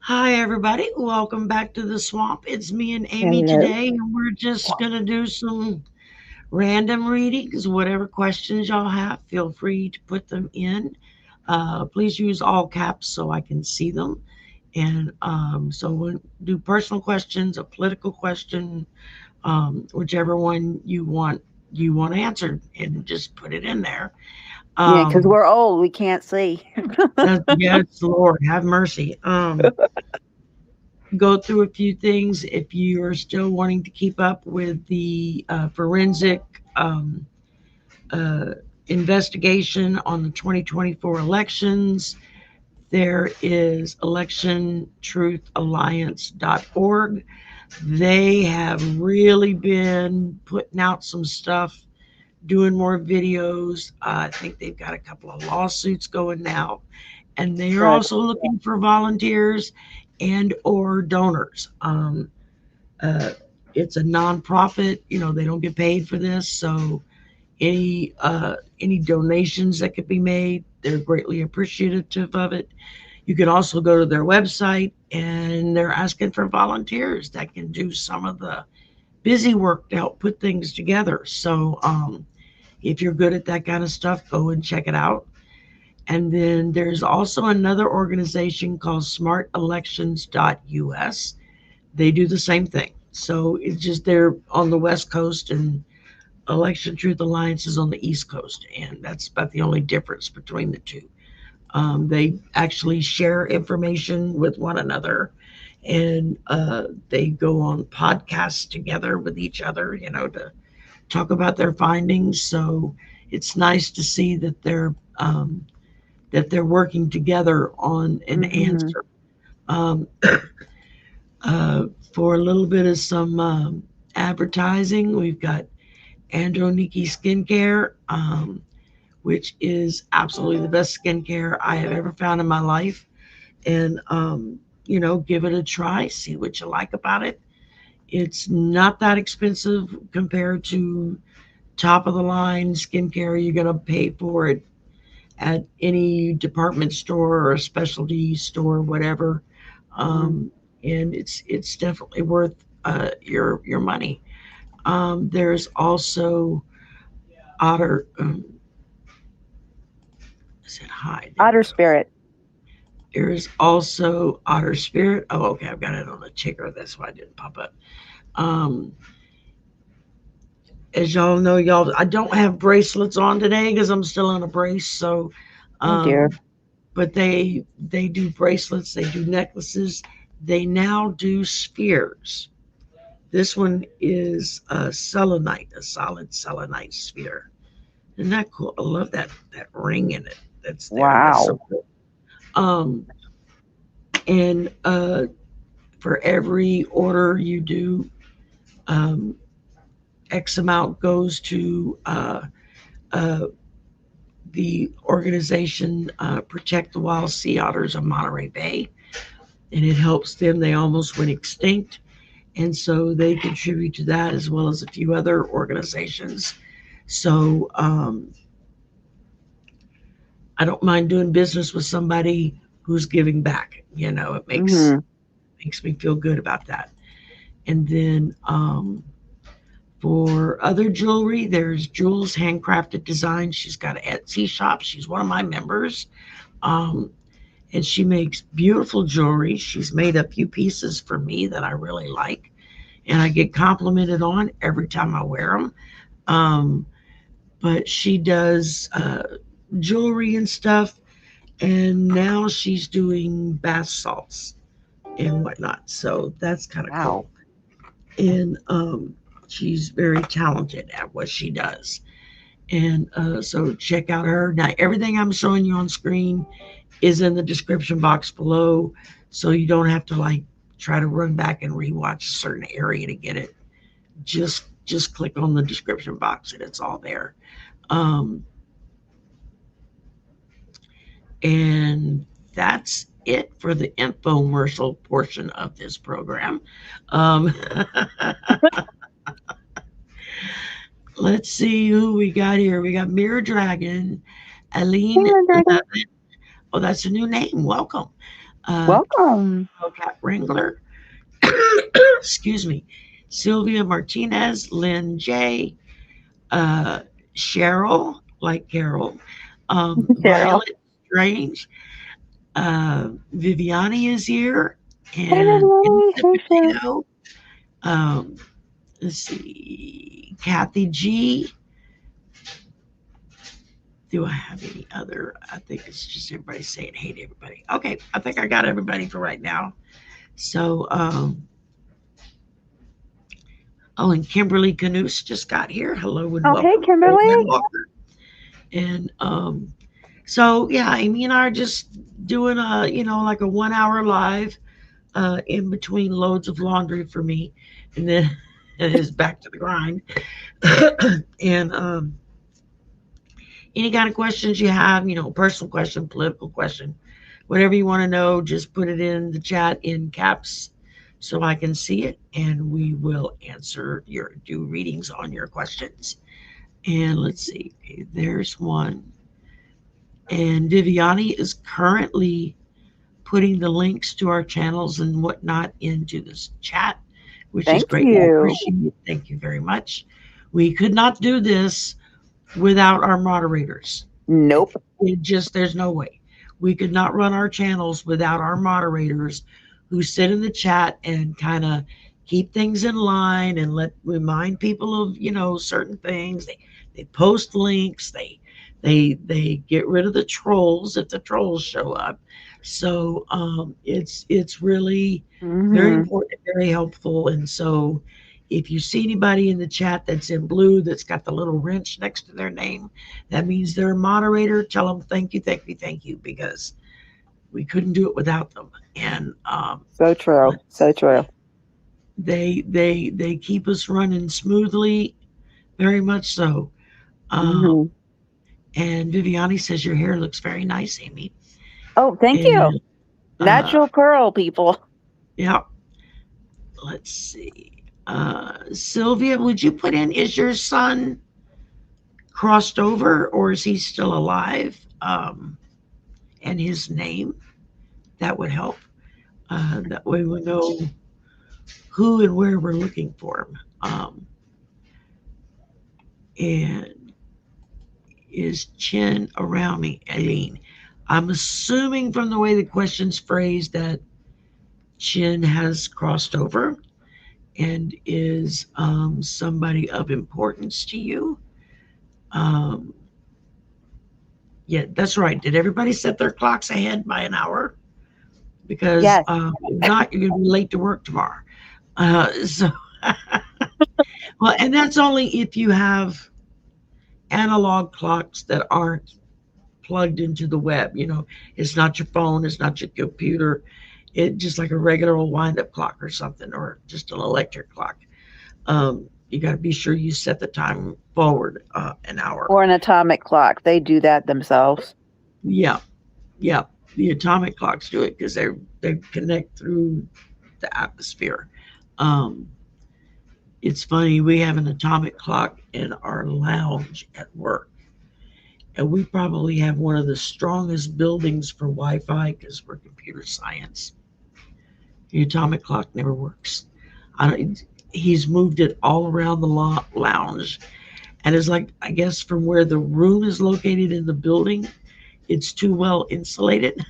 Hi, everybody. Welcome back to the swamp. It's me and Amy Hello. today, and we're just going to do some random readings. Whatever questions y'all have, feel free to put them in. Please use all caps so I can see them. And so we'll do personal questions, a political question, whichever one you want answered, and just put it in there. Yeah, because Um, we're old, we can't see. yes, Lord, have mercy. Go through a few things if you are still wanting to keep up with the forensic um, uh, investigation on the 2024 elections. There is electiontruthalliance.org. They have really been putting out some stuff, doing more videos. I think they've got a couple of lawsuits going now, and they are Good. also looking for volunteers and or donors. Uh, it's a nonprofit. They don't get paid for this, so any donations that could be made, they're greatly appreciative of it. You can also go to their website, and they're asking for volunteers that can do some of the busy work to help put things together. So if you're good at that kind of stuff, go and check it out. And then there's also another organization called smartelections.us. They do the same thing. So it's just they're on the West Coast, and Election Truth Alliance is on the East Coast. And that's about the only difference between the two. They actually share information with one another, and they go on podcasts together with each other, to talk about their findings. So it's nice to see that they're working together on an Mhm. answer. Um, for a little bit of some advertising, we've got Androniki Skincare, which is absolutely the best skincare I have ever found in my life. And, give it a try, see what you like about it. It's not that expensive compared to top of the line skincare you're going to pay for it at any department store or a specialty store, whatever. Mhm. And it's definitely worth your money. There's also Otter. I said hi. There we Otter go. Spirit. There's also Otter Spirit. Oh, okay. I've got it on the ticker. That's why it didn't pop up. Um, as y'all know, I don't have bracelets on today because I'm still in a brace. So, Oh dear. um, but they do bracelets. They do necklaces. They now do spheres. This one is a selenite, a solid selenite sphere. Isn't that cool? I love that ring in it. That's there. That's so Wow. cool. Um, and for every order you do, um, X amount goes to uh, the organization Protect the Wild Sea Otters of Monterey Bay, and it helps them. They almost went extinct, and so they contribute to that as well as a few other organizations. So I don't mind doing business with somebody who's giving back. It makes Mhm. makes me feel good about that. And then for other jewelry, there's Jules Handcrafted Designs. She's got an Etsy shop. She's one of my members. Um, and she makes beautiful jewelry. She's made a few pieces for me that I really like, and I get complimented on every time I wear them. Um, but she does jewelry and stuff, and now she's doing bath salts and whatnot. So that's kind of Wow. cool. And she's very talented at what she does. And so check out her. Now, everything I'm showing you on screen is in the description box below, so you don't have to like try to run back and rewatch a certain area to get it. Just click on the description box and it's all there. Um, and that's it for the infomercial portion of this program. Um, let's see who we got here. We got Mirror Dragon, Aline Hello, Dragon. 11. Oh, that's a new name. Welcome. Welcome. Cat Wrangler. Excuse me. Sylvia Martinez, Lynn J, uh, Cheryl, like Carol, Cheryl. Violet Strange, Viviani is here, Hey, and everybody. Innocent Hey, Cheryl. Potato. Um, let's see, Kathy G. Do I have any other? I think it's just everybody saying hey to everybody. Okay, I think I got everybody for right now. So, oh, and Kimberly Canoose just got here. Hello and Oh, hey, welcome, Old Man Kimberly. Walker. And so yeah, Amy and I are just doing a like a 1 hour live in between loads of laundry for me, and then it is back to the grind. And any kind of questions you have, personal question, political question, whatever you want to know, just put it in the chat in caps so I can see it, and we will do readings on your questions. And let's see, okay, there's one. And Viviani is currently putting the links to our channels and whatnot into this chat, which is Thank greatly you. appreciated. Thank you very much. We could not do this without our moderators. Nope. There's no way. We could not run our channels without our moderators who sit in the chat and kind of keep things in line and remind people of, certain things. They post links, they get rid of the trolls if the trolls show up. So it's really very Mm-hmm. important, very helpful. And so if you see anybody in the chat that's in blue that's got the little wrench next to their name, that means they're a moderator. Tell them thank you, because we couldn't do it without them. And So true. So true. they keep us running smoothly, very much so. Mm-hmm. And Viviani says your hair looks very nice, Amy. Oh, thank you. And Natural curl, people. yeah, let's see. Sylvia, would you put in, is your son crossed over or is he still alive? And his name, that would help. That way we know who and where we're looking for him. And is Chin around me, Aileen? I'm assuming from the way the question's phrased that Chin has crossed over and is somebody of importance to you. Um, yeah, that's right. Did everybody set their clocks ahead by an hour? Because Yes. if not, you're going to be late to work tomorrow. So, well, and that's only if you have analog clocks that aren't plugged into the web. It's not your phone, it's not your computer. It just like a regular old wind-up clock or something, or just an electric clock. You got to be sure you set the time forward an hour. Or an atomic clock. They do that themselves. Yeah, yeah. The atomic clocks do it because they connect through the atmosphere. Um, it's funny. We have an atomic clock in our lounge at work, and we probably have one of the strongest buildings for Wi-Fi because we're computer science. The atomic clock never works. He's moved it all around the lounge, and it's like, I guess from where the room is located in the building, it's too well insulated.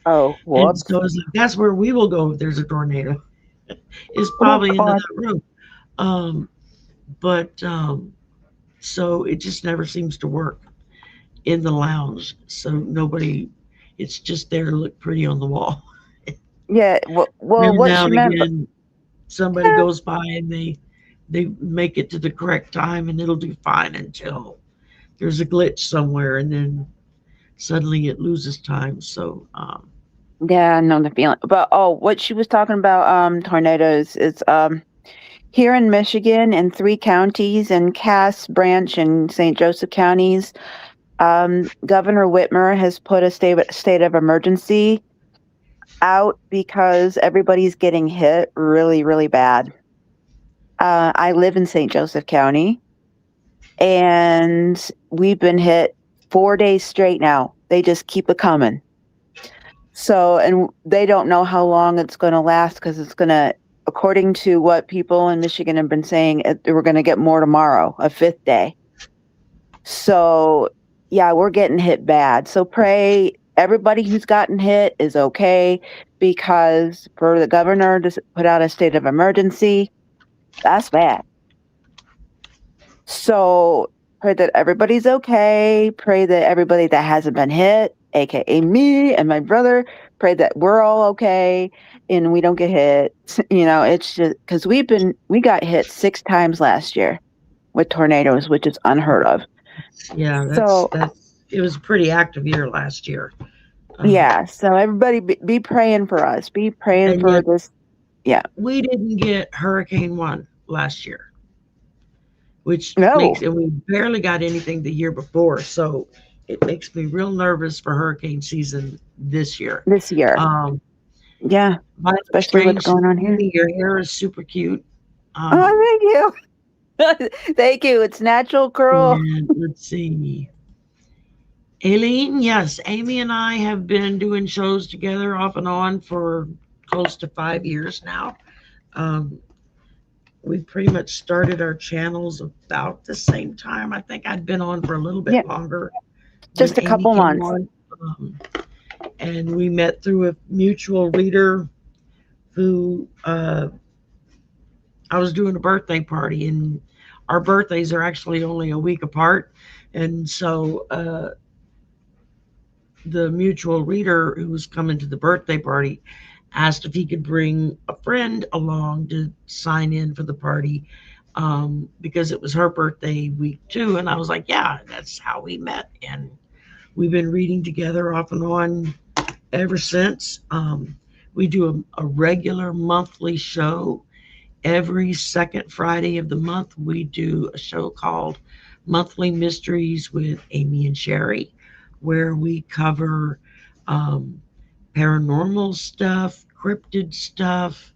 Oh, And whoops. so it's like, that's where we will go if there's a tornado. It's Oh, probably into God. that room. But so it just never seems to work in the lounge. So nobody, it's just there to look pretty on the wall. Yeah. Well, Then what now she and meant. again, somebody Yeah. goes by and they make it to the correct time and it'll do fine until there's a glitch somewhere and then suddenly it loses time. So Yeah, I know the feeling. But what she was talking about, tornadoes is here in Michigan in 3 counties in Cass Branch and St. Joseph counties, Governor Whitmer has put a state of emergency out because everybody's getting hit really, really bad. I live in St. Joseph County, and we've been hit 4 days straight now. They just keep it coming. So, and they don't know how long it's going to last because it's going to, according to what people in Michigan have been saying, we're going to get more tomorrow, a fifth day. So, yeah, we're getting hit bad. So pray everybody who's gotten hit is okay, because for the governor to put out a state of emergency, that's bad. So pray that everybody's okay. Pray that everybody that hasn't been hit, aka me and my brother, pray that we're all okay and we don't get hit. It's just because we got hit 6 times last year with tornadoes, which is unheard of. Yeah, So it was a pretty active year last year. yeah, so everybody be praying for us. Be praying for this. Yeah. We didn't get Hurricane 1 last year, which No. makes, and we barely got anything the year before. So it makes me real nervous for hurricane season this year. Yeah, especially what's going on here. Your hair is super cute. Thank you. Thank you. It's natural curl. And let's see. Aileen, yes, Amy and I have been doing shows together off and on for close to 5 years now. We pretty much started our channels about the same time. I think I'd been on for a little bit longer. Just a couple months. And we met through a mutual reader who I was doing a birthday party, and our birthdays are actually only a week apart. And so the mutual reader who was coming to the birthday party asked if he could bring a friend along to sign in for the party, because it was her birthday week too. And I was like, yeah, that's how we met. And we've been reading together off and on ever since. We do a regular monthly show. Every second Friday of the month, we do a show called Monthly Mysteries with Amy and Shari, where we cover paranormal stuff, cryptid stuff,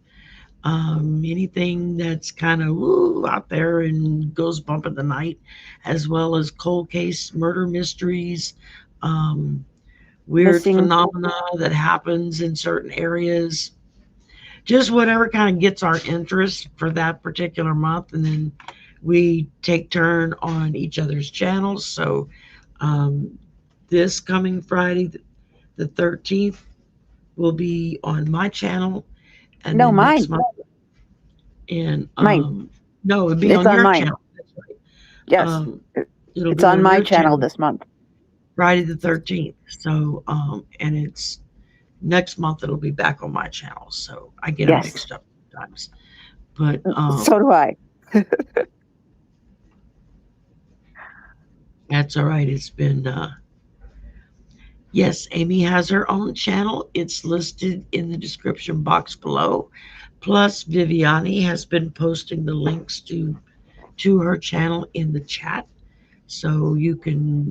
anything that's kind of out there and goes bump in the night, as well as cold case murder mysteries, weird phenomena that happens in certain areas. Just whatever kind of gets our interest for that particular month. And then we take turn on each other's channels. So this coming Friday, the 13th, will be on my channel. And no, mine. Next month, and mine. No, it'd be on your channel. That's right. Yes, it's on my channel this month. Friday the 13th. So, and it's next month, it'll be back on my channel. So I get them mixed up sometimes. But so do I. That's all right. It's been yes, Amy has her own channel. It's listed in the description box below. Plus, Viviani has been posting the links to her channel in the chat, so you can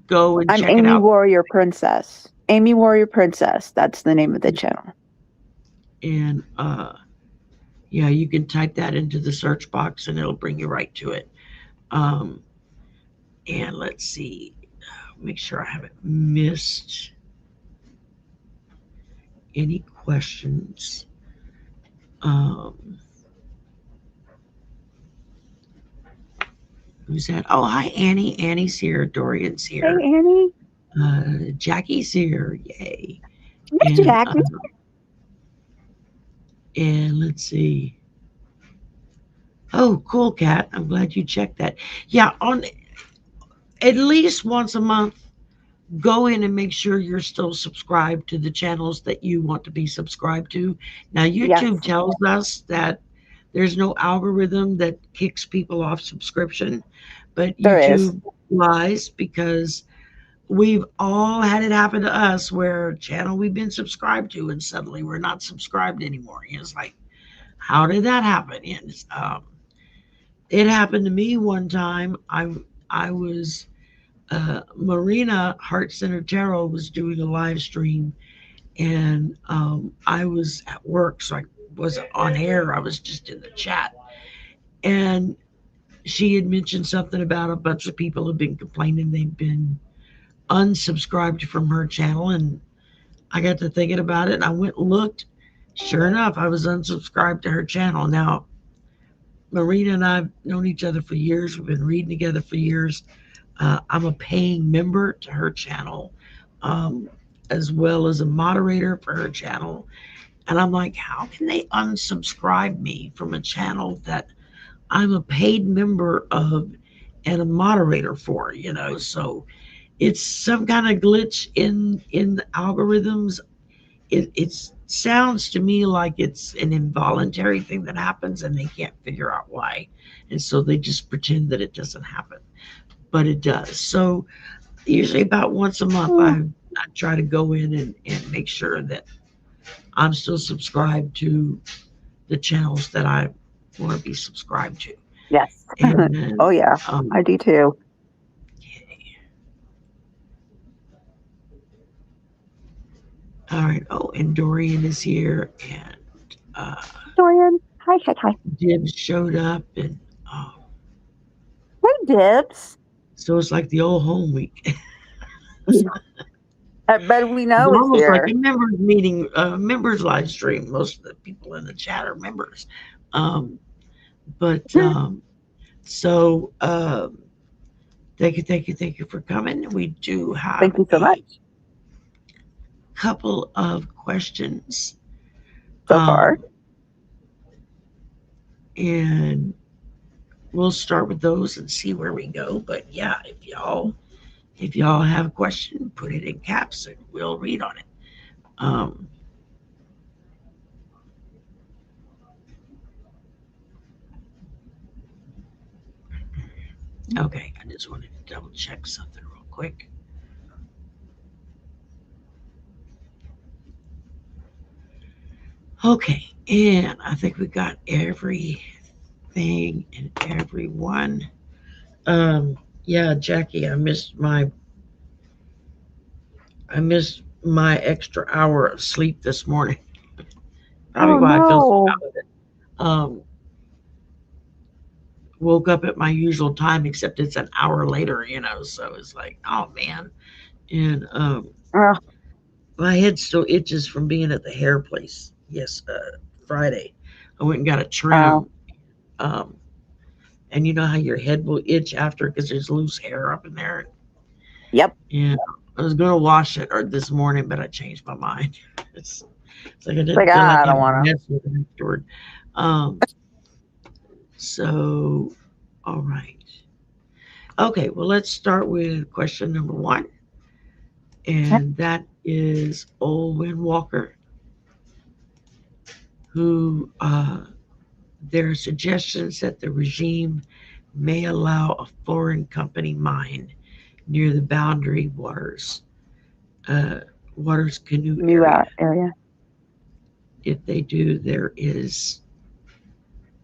go and check it out. I'm Amy Warrior Princess. Amy Warrior Princess. That's the name of the channel. And yeah, you can type that into the search box, and it'll bring you right to it. And let's see. Make sure I haven't missed any questions. Who's that? Oh, hi, Annie. Annie's here. Dorian's here. Hey, Annie. Jackie's here. Yay. Hey, Jackie. And let's see. Oh, cool, Kat. I'm glad you checked that. Yeah, on at least once a month, go in and make sure you're still subscribed to the channels that you want to be subscribed to. Now, YouTube tells us that there's no algorithm that kicks people off subscription, but YouTube lies, because we've all had it happen to us where a channel we've been subscribed to and suddenly we're not subscribed anymore. It's like, how did that happen? And it happened to me one time. I was Marina Heart Center Tarot was doing a live stream, and I was at work, so I wasn't on air. I was just in the chat, and she had mentioned something about a bunch of people have been complaining they've been unsubscribed from her channel, and I got to thinking about it, and I went and looked. Sure enough, I was unsubscribed to her channel. Now, Marina and I've known each other for years. We've been reading together for years. I'm a paying member to her channel, um, as well as a moderator for her channel. And I'm like, how can they unsubscribe me from a channel that I'm a paid member of and a moderator for? So it's some kind of glitch in the algorithms. It sounds to me like it's an involuntary thing that happens and they can't figure out why, and so they just pretend that it doesn't happen, but it does. So usually about once a month, I try to go in and make sure that I'm still subscribed to the channels that I want to be subscribed to. Yes. And then, Oh yeah, I do too. all right. Oh, and Dorian is here, and Dorian, hi. Dibs showed up, and Hey, Dibs. so it's like the old home week. I bet we know It's it's almost like here. a members meeting, members live stream. Most of the people in the chat are members. But so thank you for coming. We do have Thank you so much. couple of questions So far. and we'll start with those and see where we go. But yeah, if y'all have a question, put it in caps and we'll read on it. Okay, I just wanted to double check something real quick. Okay, and I think we got everything and everyone. Yeah, Jackie, I missed my extra hour of sleep this morning. Probably Oh why I feel so no. out of it. Woke up at my usual time, except it's an hour later. So it's like, oh man. And my head still itches from being at the hair place. Yes, Friday. I went and got a trim. Um, and you know how your head will itch after because there's loose hair up in there. Yep. And I was gonna wash it or this morning, but I changed my mind. It's like I didn't Like feel like I don't having want to. mess with it afterward. Um, so, all right. Okay, well, let's start with question number one, and that is Olwyn Walker, who there are suggestions that the regime may allow a foreign company mine near the boundary uh, waters canoe New area. area. If they do, there is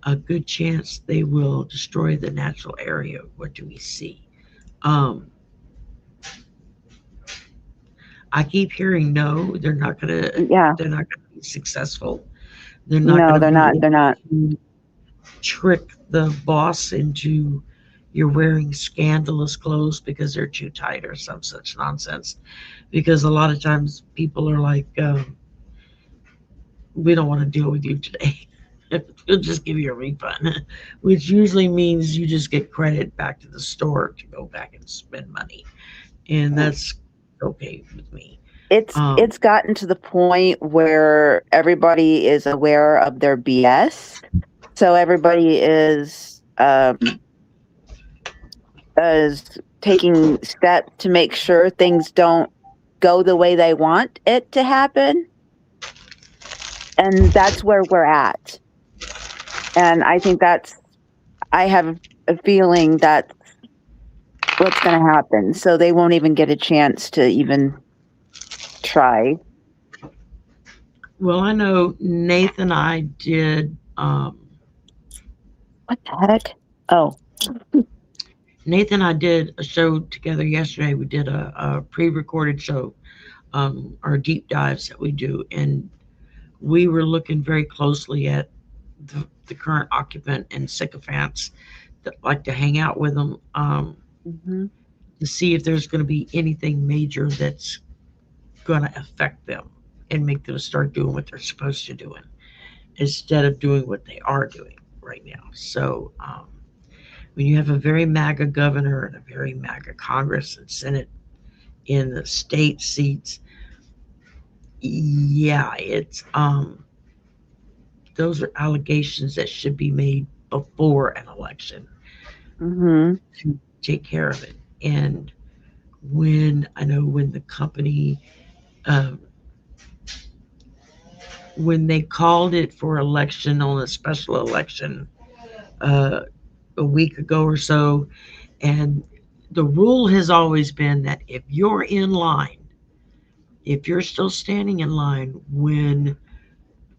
a good chance they will destroy the natural area. What do we see? Um, I keep hearing no, they're not gonna Yeah. they're not gonna be successful. They're not No, gonna they're be not. able They're not. to trick the boss into you're wearing scandalous clothes because they're too tight or some such nonsense. Because a lot of times people are like, we don't want to deal with you today. We'll just give you a refund, which usually means you just get credit back to the store to go back and spend money, and that's okay with me. It's gotten to the point where everybody is aware of their BS. So everybody is taking steps to make sure things don't go the way they want it to happen. And that's where we're at. And I think I have a feeling that's what's going to happen. So they won't even get a chance to even try. Well, I know Nathan and I did. What the heck? Oh, Nathan and I did a show together yesterday. We did a pre-recorded show, our deep dives that we do, and we were looking very closely at the current occupant and sycophants that like to hang out with them, to see if there's going to be anything major that's going to affect them. and make them start doing what they're supposed to doing instead of doing what they are doing right now. So when you have a very MAGA governor and a very MAGA Congress and Senate in the state seats, yeah, it's those are allegations that should be made before an election Mm-hmm. to take care of it. And when I know when the company um, when they called it for election on a special election uh, a week ago or so, and the rule has always been that if you're in line, if you're still standing in line when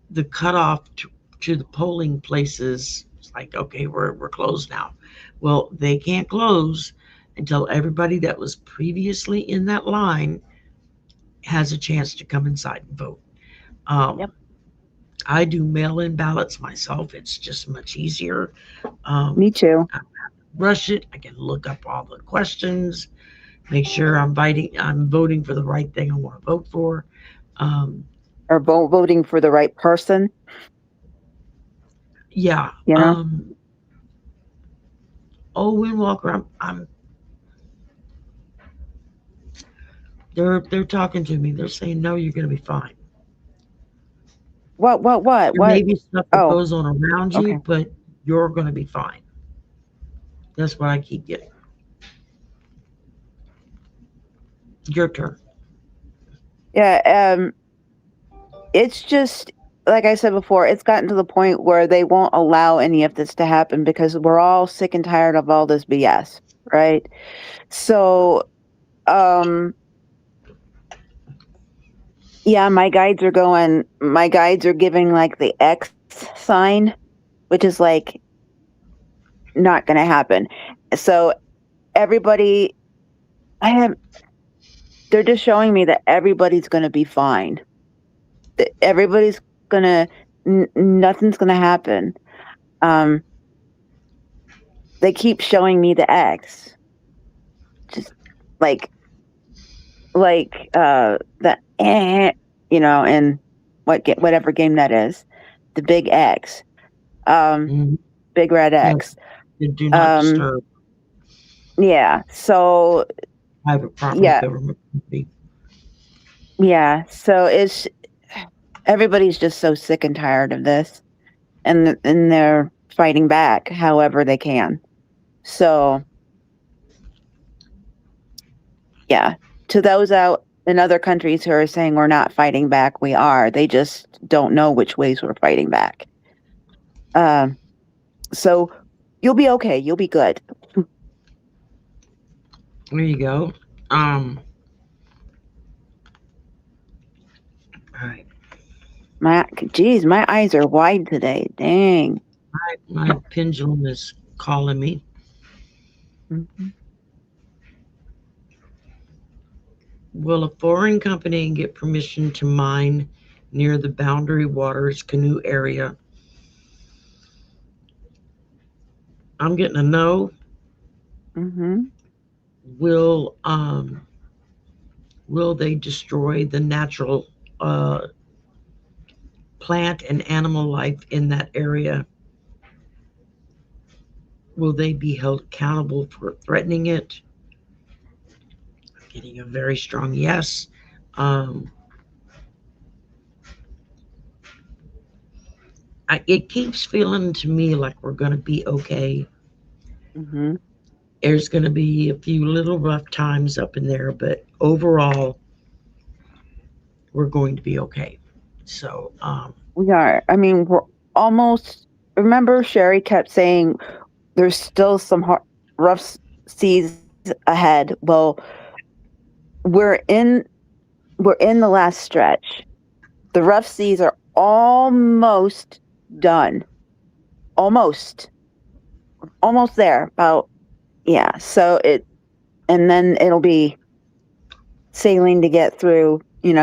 the cutoff to the polling places, it's like, okay, we're closed now. Well, they can't close until everybody that was previously in that line has a chance to come inside and vote. Um, Yep. I do mail in ballots myself, it's just much easier. Me too. I rush it, I can look up all the questions, make sure I'm voting for the right thing I want to vote for. Um, Or voting for the right person. yeah. You know. Owen Walker, I'm they're talking to me. They're saying no, you're going to be fine. What? What? What? There What? may be stuff that Oh, goes on around okay. you, but you're going to be fine. That's what I keep getting. Your turn. Yeah. It's just like I said before. It's gotten to the point where they won't allow any of this to happen because we're all sick and tired of all this BS, right? So, um, yeah, my guides are giving like the X sign, which is like not going to happen. So everybody, I have, they're just showing me that everybody's going to be fine. Everybody's going to, nothing's going to happen. Um, they keep showing me the X, just like, the, and whatever game that is, the big X. Mm-hmm. Big red Yeah, X. do not Um, disturb yeah. So private property, yeah, government property. yeah. So it's everybody's just so sick and tired of this, and they're fighting back however they can. So yeah, to those out in other countries who are saying we're not fighting back, we are. They just don't know which ways we're fighting back. Um, so you'll be okay. You'll be good. There you go. Um, all right. Geez, my eyes are wide today. Dang. My pendulum is calling me. Mhm. Will a foreign company get permission to mine near the Boundary Waters canoe area? I'm getting a no. Mhm. Will will they destroy the natural uh, plant and animal life in that area? Will they be held accountable for threatening it? I'm getting a very strong yes. Um, it keeps feeling to me like we're going to be okay. Mhm. There's going to be a few little rough times up in there, but overall, we're going to be okay. So, We are. I mean, we're almost. Remember, Sherry kept saying there's still some rough seas ahead. Well, we're in we're in the last stretch. The rough seas are almost done. Almost, almost there. About yeah. So and then it'll be sailing to get through.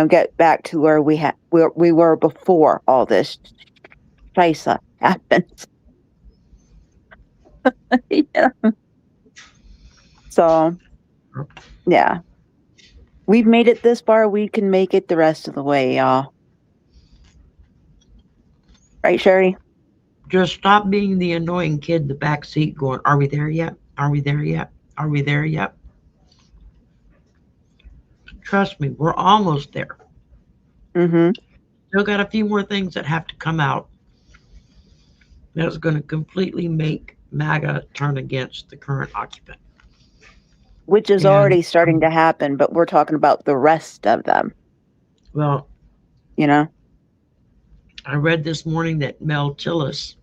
Get back to where we were before all this Shisa happened. Yeah. So yeah. We've made it this far, we can make it the rest of the way, y'all. Right, Shari? Just stop being the annoying kid in the back seat going, are we there yet? Are we there yet? Are we there yet? Trust me, we're almost there. Mm-hmm. Still got a few more things that have to come out that's going to completely make MAGA turn against the current occupant. Which is And, already starting to happen, but we're talking about the rest of them. well, You know? I read this morning that Mel Tillis,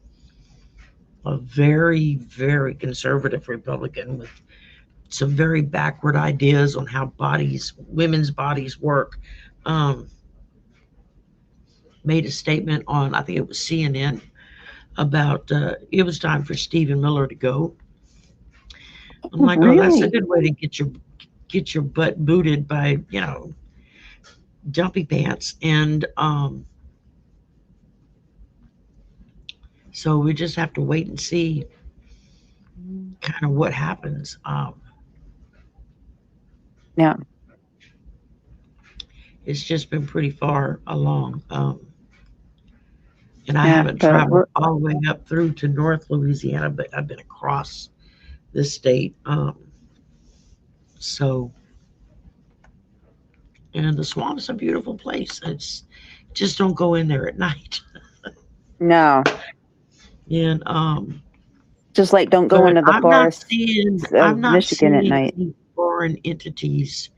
a very, very conservative Republican with some very backward ideas on how women's bodies work, um, made a statement on, I think it was CNN, about it was time for Stephen Miller to go. I'm like, oh, that's a Really? good way to get your butt booted by jumpy pants, and so we just have to wait and see kind of what happens. Yeah. It's just been pretty far along. And I Yeah. haven't But traveled all the way up through to North Louisiana, but I've been across the state. So, and the swamp's a beautiful place. It's just don't go in there at night. no. And Just like don't go but into the forests I'm of not Michigan at seeing night. any foreign entities.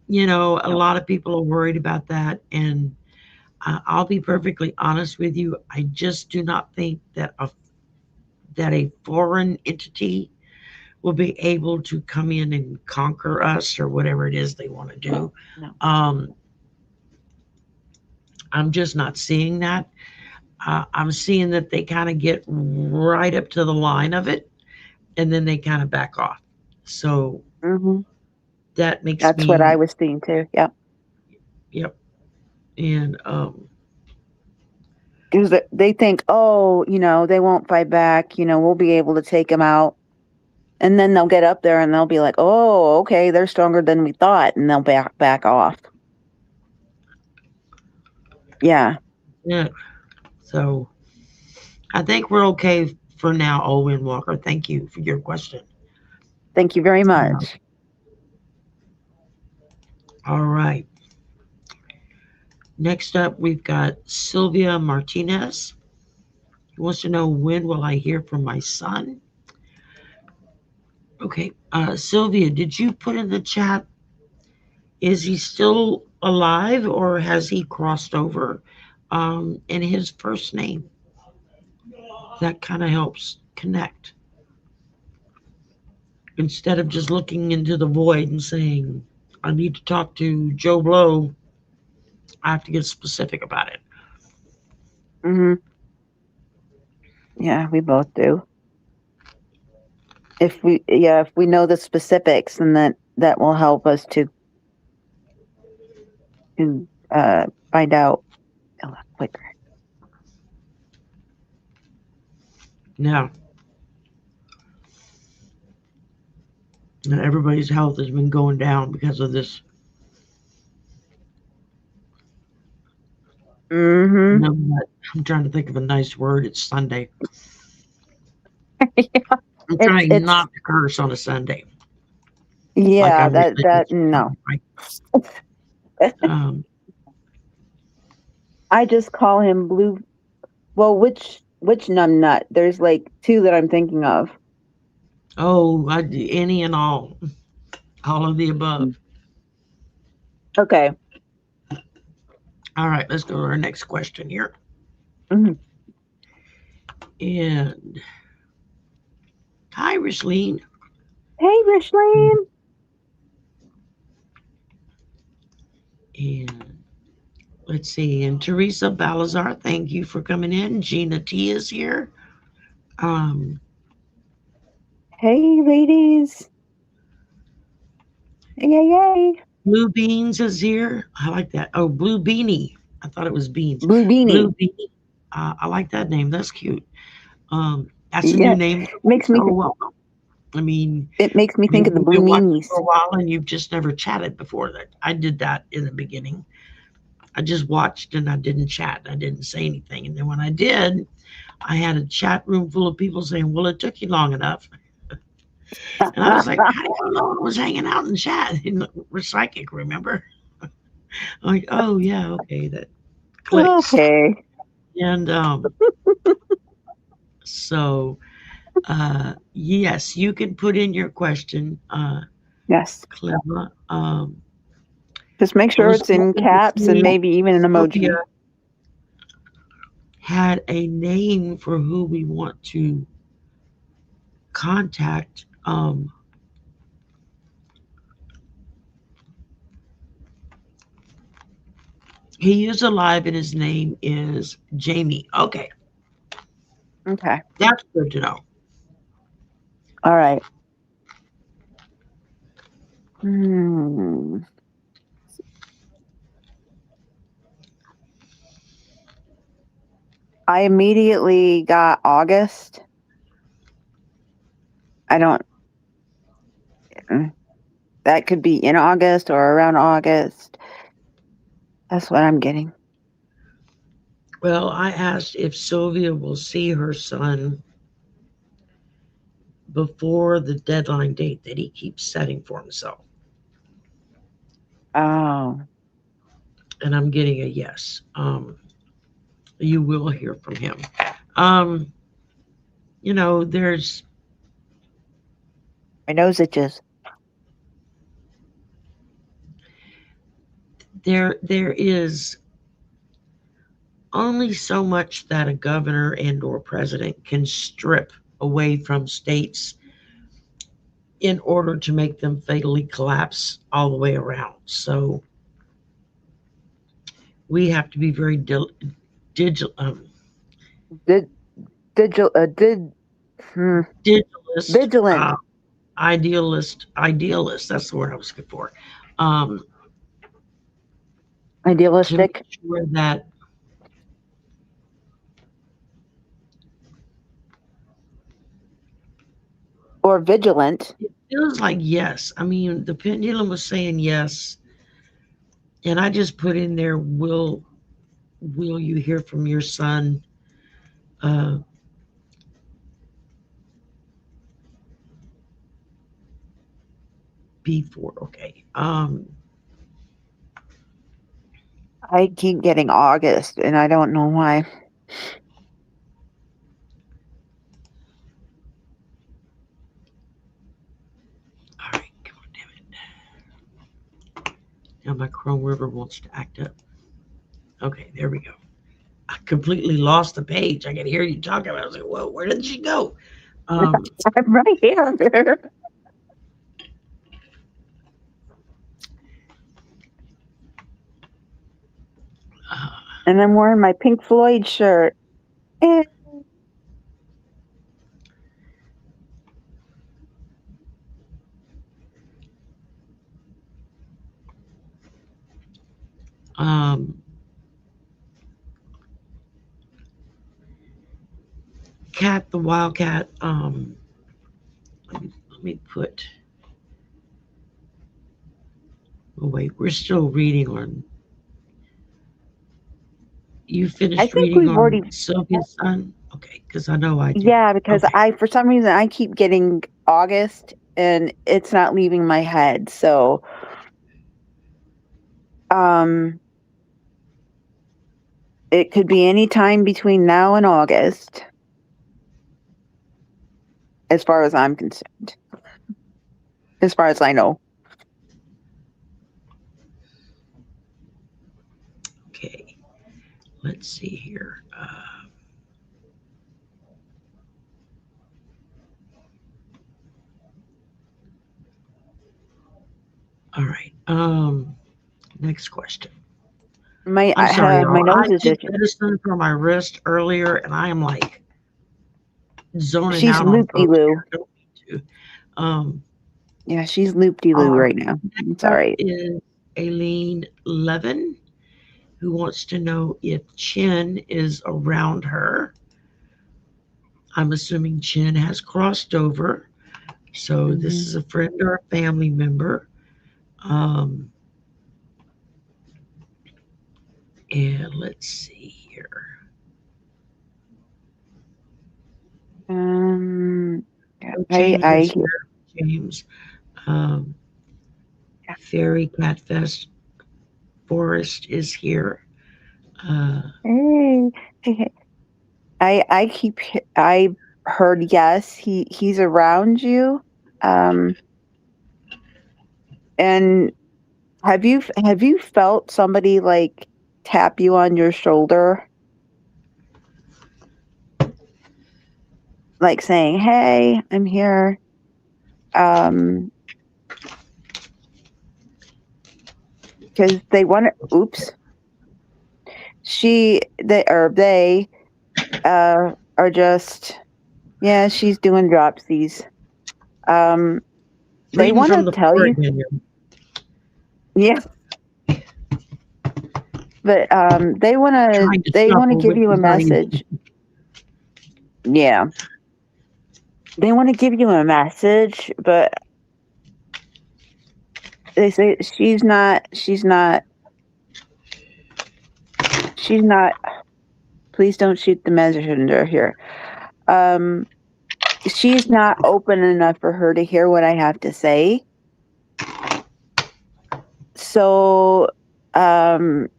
A No. lot of people are worried about that, and I'll be perfectly honest with you. I just do not think that a foreign entity will be able to come in and conquer us or whatever it is they want to do. No. I'm just not seeing that. I'm seeing that they kind of get right up to the line of it, and then they kind of back off. So Mm-hmm. that makes That's what I me, was seeing too. Yep. yep. And Because they think, oh, they won't fight back. We'll be able to take them out. And then they'll get up there and they'll be like, oh, okay, they're stronger than we thought. And they'll back off. Yeah. yeah. So I think we're okay for now, Owen Walker. Thank you for your question. Thank you very Uh, much. all right. Next up, we've got Sylvia Martinez. He wants to know, when will I hear from my son? Okay. Sylvia, did you put in the chat, is he still alive or has he crossed over in his first name? That kind of helps connect instead of just looking into the void and saying, I need to talk to Joe Blow. I have to get specific about it. Mm-hmm. Yeah, we both do. If we know the specifics, and that will help us to find out a lot quicker. Now, everybody's health has been going down because of this. Mm-hmm. I'm trying to think of a nice word. It's Sunday. Yeah, I'm trying it's not to curse on a Sunday. Like yeah, I'm that religious. no. Right? I just call him Blue. Well, which numb nut? There's like two that I'm thinking of. Oh, any and all of the above. Okay. All right, let's go to our next question here. Mm-hmm. And hi, Richleen. Hey, Richleen. And let's see. And Teresa Balazar, thank you for coming in. Gina T is here. Hey, ladies. Yay. Blue Beans is here. I like that. Oh, Blue Beanie. I thought it was beans. Blue Beanie. Blue Beanie. I like that name. That's cute. That's a Yeah. new name. Makes me. So welcome. I mean, It makes me think of the you've Blue been watching Meanies. for a while and you've just never chatted before. That I did that in the beginning. I just watched and I didn't chat. I didn't say anything. And then when I did, I had a chat room full of people saying, "Well, it took you long enough." And I was like, "How do you know I was hanging out and chat? And we're psychic, remember?" I'm like, "Oh yeah, okay, that clicks." Okay. And so yes, you can put in your question, Yes. Clemma. Just make I sure was it's in told that caps and maybe even an Sylvia emoji. had a name for who we want to contact. He is alive and his name is Jamie. Okay, Okay. that's good to know. All right. Hmm. I immediately got August. I don't. mm, That could be in August or around August. That's what I'm getting. Well, I asked if Sylvia will see her son before the deadline date that he keeps setting for himself. Oh, And I'm getting a yes. You will hear from him. Um, there's my nose itches. there is only so much that a governor and or president can strip away from states in order to make them fatally collapse all the way around. So we have to be very digital, Did did hmm, digitalist, vigilant, idealist. That's the word I was looking for. Um, to make idealistic, sure that or vigilant. it feels like yes. I mean, the pendulum was saying yes, and I just put in there, will you hear from your son uh, before? Okay. I keep getting August, and I don't know why. All right. Come on, damn it. Now my Chrome River wants to act up. Okay, there we go. I completely lost the page. I could hear you talking about it. I was like, whoa, where did she go? Um, I'm right here, uh, and I'm wearing my Pink Floyd shirt. Eh, um, Cat the Wildcat. Let me put. Oh wait, we're still reading on. You I finished think reading we've on already. Sylvia's son? Okay, because I know I did. Yeah, because Okay. I for some reason I keep getting August, and it's not leaving my head. So, um, it could be any time between now and August, as far as I'm concerned, as far as I know. Okay. Let's see here. All right. Next question. I'm sorry, My y'all. I nose is did itching. medicine for my wrist earlier, and I am like zoning She's out on loop de folks here. loo. I don't need to. Yeah, she's loop de loo All right right. now. It's Next all up right. is Aileen Levin, who wants to know if Chin is around her. I'm assuming Chin has crossed over. So this Hmm. is a friend or a family member. Um, And let's see here. Um, No I changes hear. here, James. Um, Fairy Catfest Forest is here. Uh, Hey, hey, hey. I heard yes, he's around you. Um, and have you felt somebody like tap you on your shoulder, like saying, "Hey, I'm here." Um, because they want to. Oops, they are just, yeah. She's doing dropsies. Um, they reading want from to the tell floor you, again here. yeah, but Trying to they want to shuffle, give which you a is not easy. message. Yeah, they want to give you a message, but they say she's not. Please don't shoot the messenger here. Um, she's not open enough for her to hear what I have to say. So, um,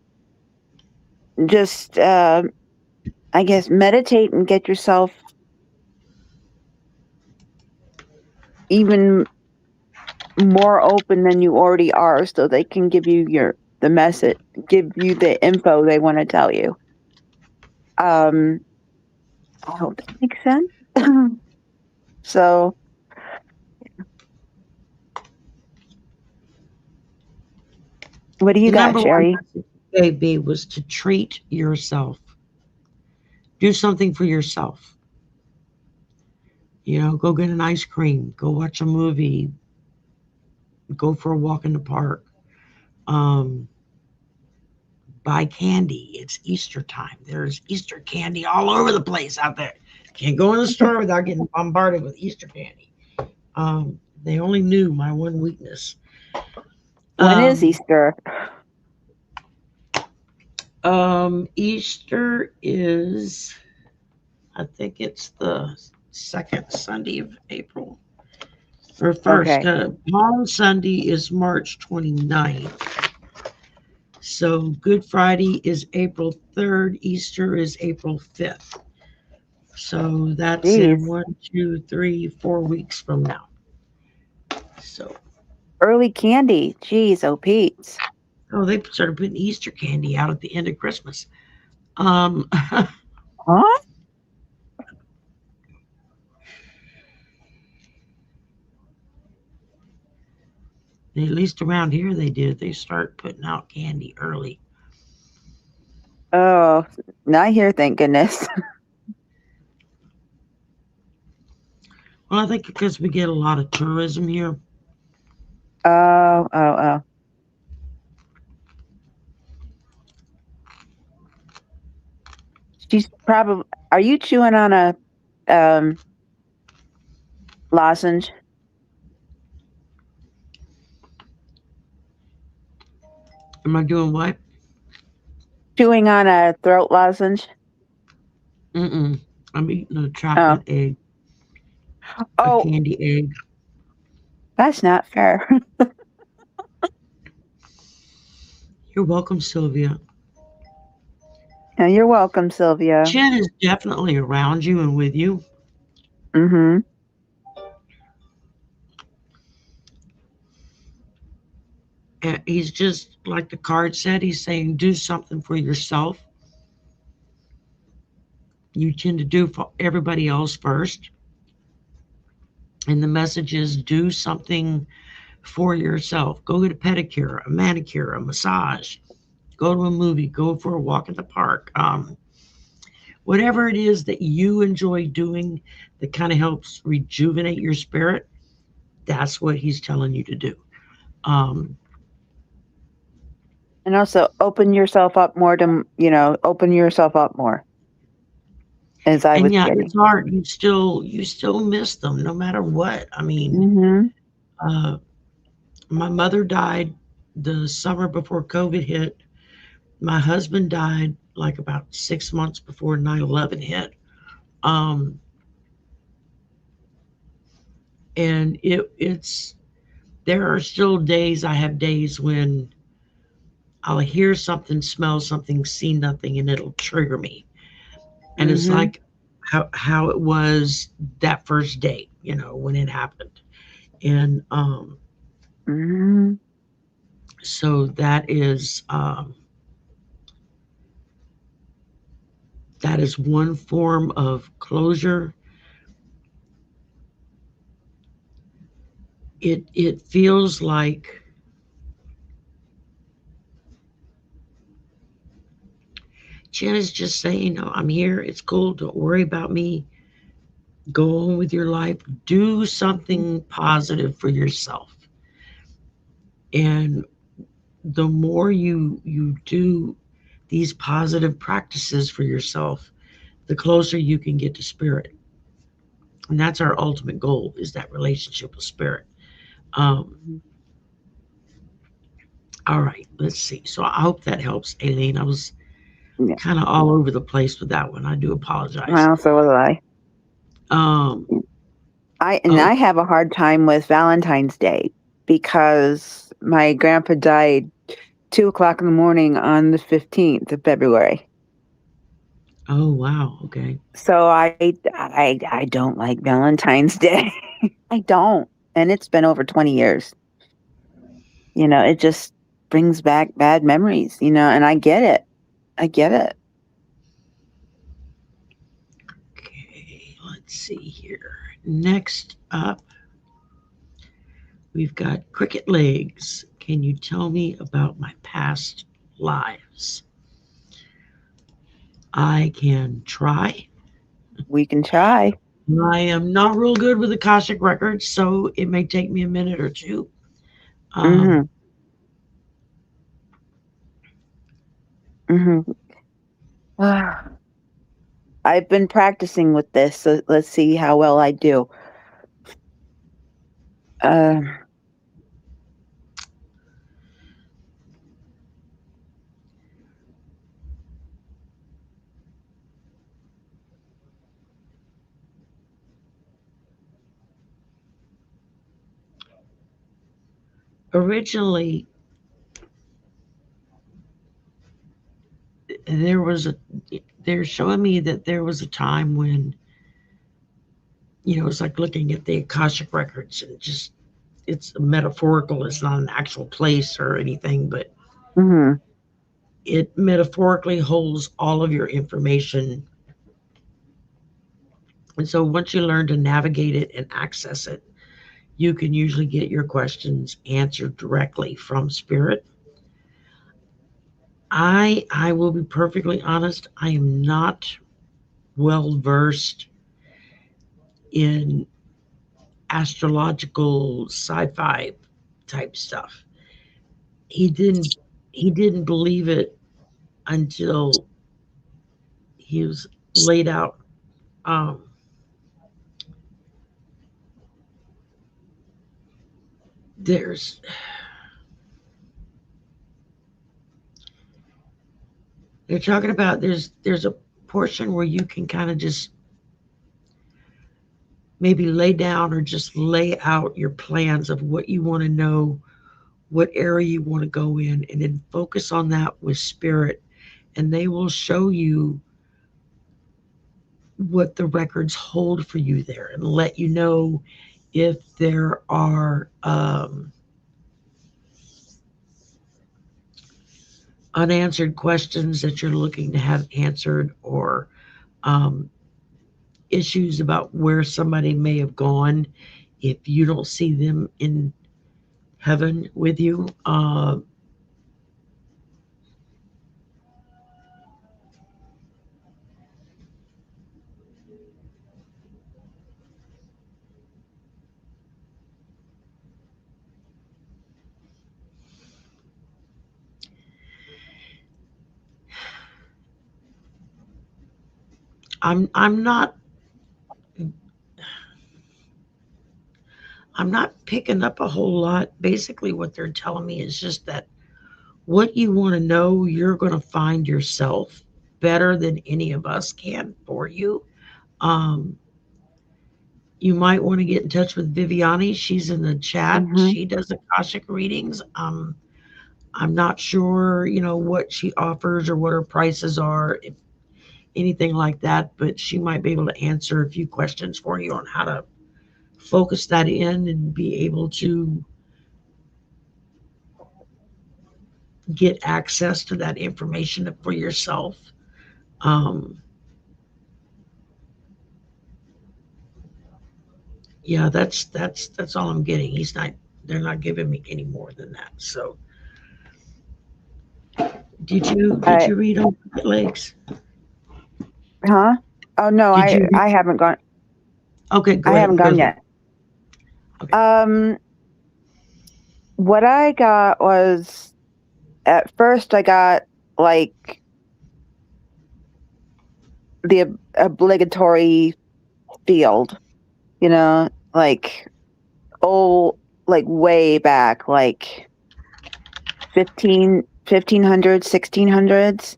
just I guess meditate and get yourself even more open than you already are, so they can give you the message, give you the info they want to tell you. I hope that makes sense. So, what do you The got, number one Sherry? message today, B, was to treat yourself. Do something for yourself. Go get an ice cream, go watch a movie, go for a walk in the park, um, buy candy. It's Easter time. There's Easter candy all over the place out there. Can't go in the store without getting bombarded with Easter candy. They only knew my one weakness. When is Um, Easter? Easter is, I think it's the second Sunday of April or first. Okay. Palm Sunday is March 29th. So Good Friday is April 3rd. Easter is April 5th. So that's Jeez. in 1, 2, 3, 4 weeks from now. So, Early candy. Jeez, oh Pete's. oh, they started putting Easter candy out at the end of Christmas. Huh? At least around here they did. They start putting out candy early. Oh, not here, thank goodness. Well, I think because we get a lot of tourism here. Oh, oh, oh. She's probably. Are you chewing on a um lozenge? Am I doing what? Chewing on a throat lozenge? Mm-mm. I'm eating a Oh, chocolate egg, a oh, candy egg. that's not fair. You're welcome, Sylvia. Yeah, you're welcome, Sylvia. Chen is definitely around you and with you. Mm-hmm. And he's just like the card said, he's saying, do something for yourself. You tend to do for everybody else first. And the message is do something for yourself. Go get a pedicure, a manicure, a massage, go to a movie, go for a walk in the park. Whatever it is that you enjoy doing that kind of helps rejuvenate your spirit, that's what he's telling you to do. Um, And also open yourself up more to, open yourself up more, as I and was yeah, it's getting. hard. You still miss them no matter what. I mean, Mm-hmm. uh, my mother died the summer before COVID hit. My husband died like about 6 months before 9/11 hit. Um, and it's there are still days, I have days when I'll hear something, smell something, see nothing, and it'll trigger me. And it's Mm-hmm. like how it was that first day, when it happened. And Mm-hmm. so that is one form of closure. It feels like Jen is just saying, "No, I'm here. It's cool. Don't worry about me. Go on with your life. Do something positive for yourself." And the more you do these positive practices for yourself, the closer you can get to spirit. And that's our ultimate goal, is that relationship with spirit. Um, all right, let's see. So I hope that helps, Aileen. I was Yeah. kind of all over the place with that one. I do apologize. Well, so was I. Um, I oh, have a hard time with Valentine's Day because my grandpa died 2 o'clock in the morning on the 15th of February. oh, wow. Okay. So I don't like Valentine's Day. I don't. And it's been over 20 years. It just brings back bad memories, and I get it. I get it. Okay. Let's see here. Next up, we've got cricket legs. Can you tell me about my past lives? I can try. We can try. I am not real good with Akashic records, so it may take me a minute or two. Um, Mhm. Mhm. I've been practicing with this, so let's see how well I do. Uh, originally, there was a they're showing me that there was a time when it's like looking at the Akashic records, and just it's metaphorical. It's not an actual place or anything, but mhm. it metaphorically holds all of your information. And so once you learn to navigate it and access it, you can usually get your questions answered directly from spirit. I will be perfectly honest, I am not well versed in astrological sci-fi type stuff. He didn't he didn't believe it until he was laid out. Um, there's they're talking about there's a portion where you can kind of just maybe lay down or just lay out your plans of what you want to know, what area you want to go in, and then focus on that with spirit, and they will show you what the records hold for you there and let you know if there are unanswered questions that you're looking to have answered, or um, issues about where somebody may have gone if you don't see them in heaven with you. I'm not I'm not picking up a whole lot. Basically, what they're telling me is just that What you want to know, you're going to find yourself better than any of us can for you. Um, you might want to get in touch with Viviani. She's in the chat. Mm-hmm. She does Akashic readings. I'm not sure, what she offers or what her prices are, if anything like that, but she might be able to answer a few questions for you on how to focus that in and be able to get access to that information for yourself. Um, yeah, that's all I'm getting. They're not giving me any more than that. So, did I you read on Lakes? huh? Oh no, Did you read? I haven't gone. Okay, go I ahead haven't and go gone through. yet. Okay. What I got was, at first I got like the obligatory field, like old, like way back, like 1500s, 1600s.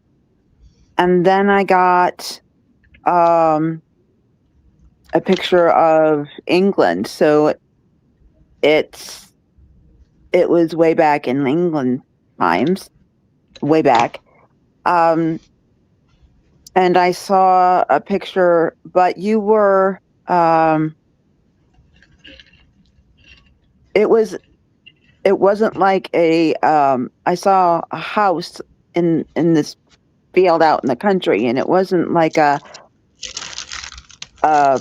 And then I got a picture of England. So it's it was way back in England times, way back. Um, and I saw a picture, but you were it was it wasn't like a I saw a house in this field out in the country, and it wasn't like a, a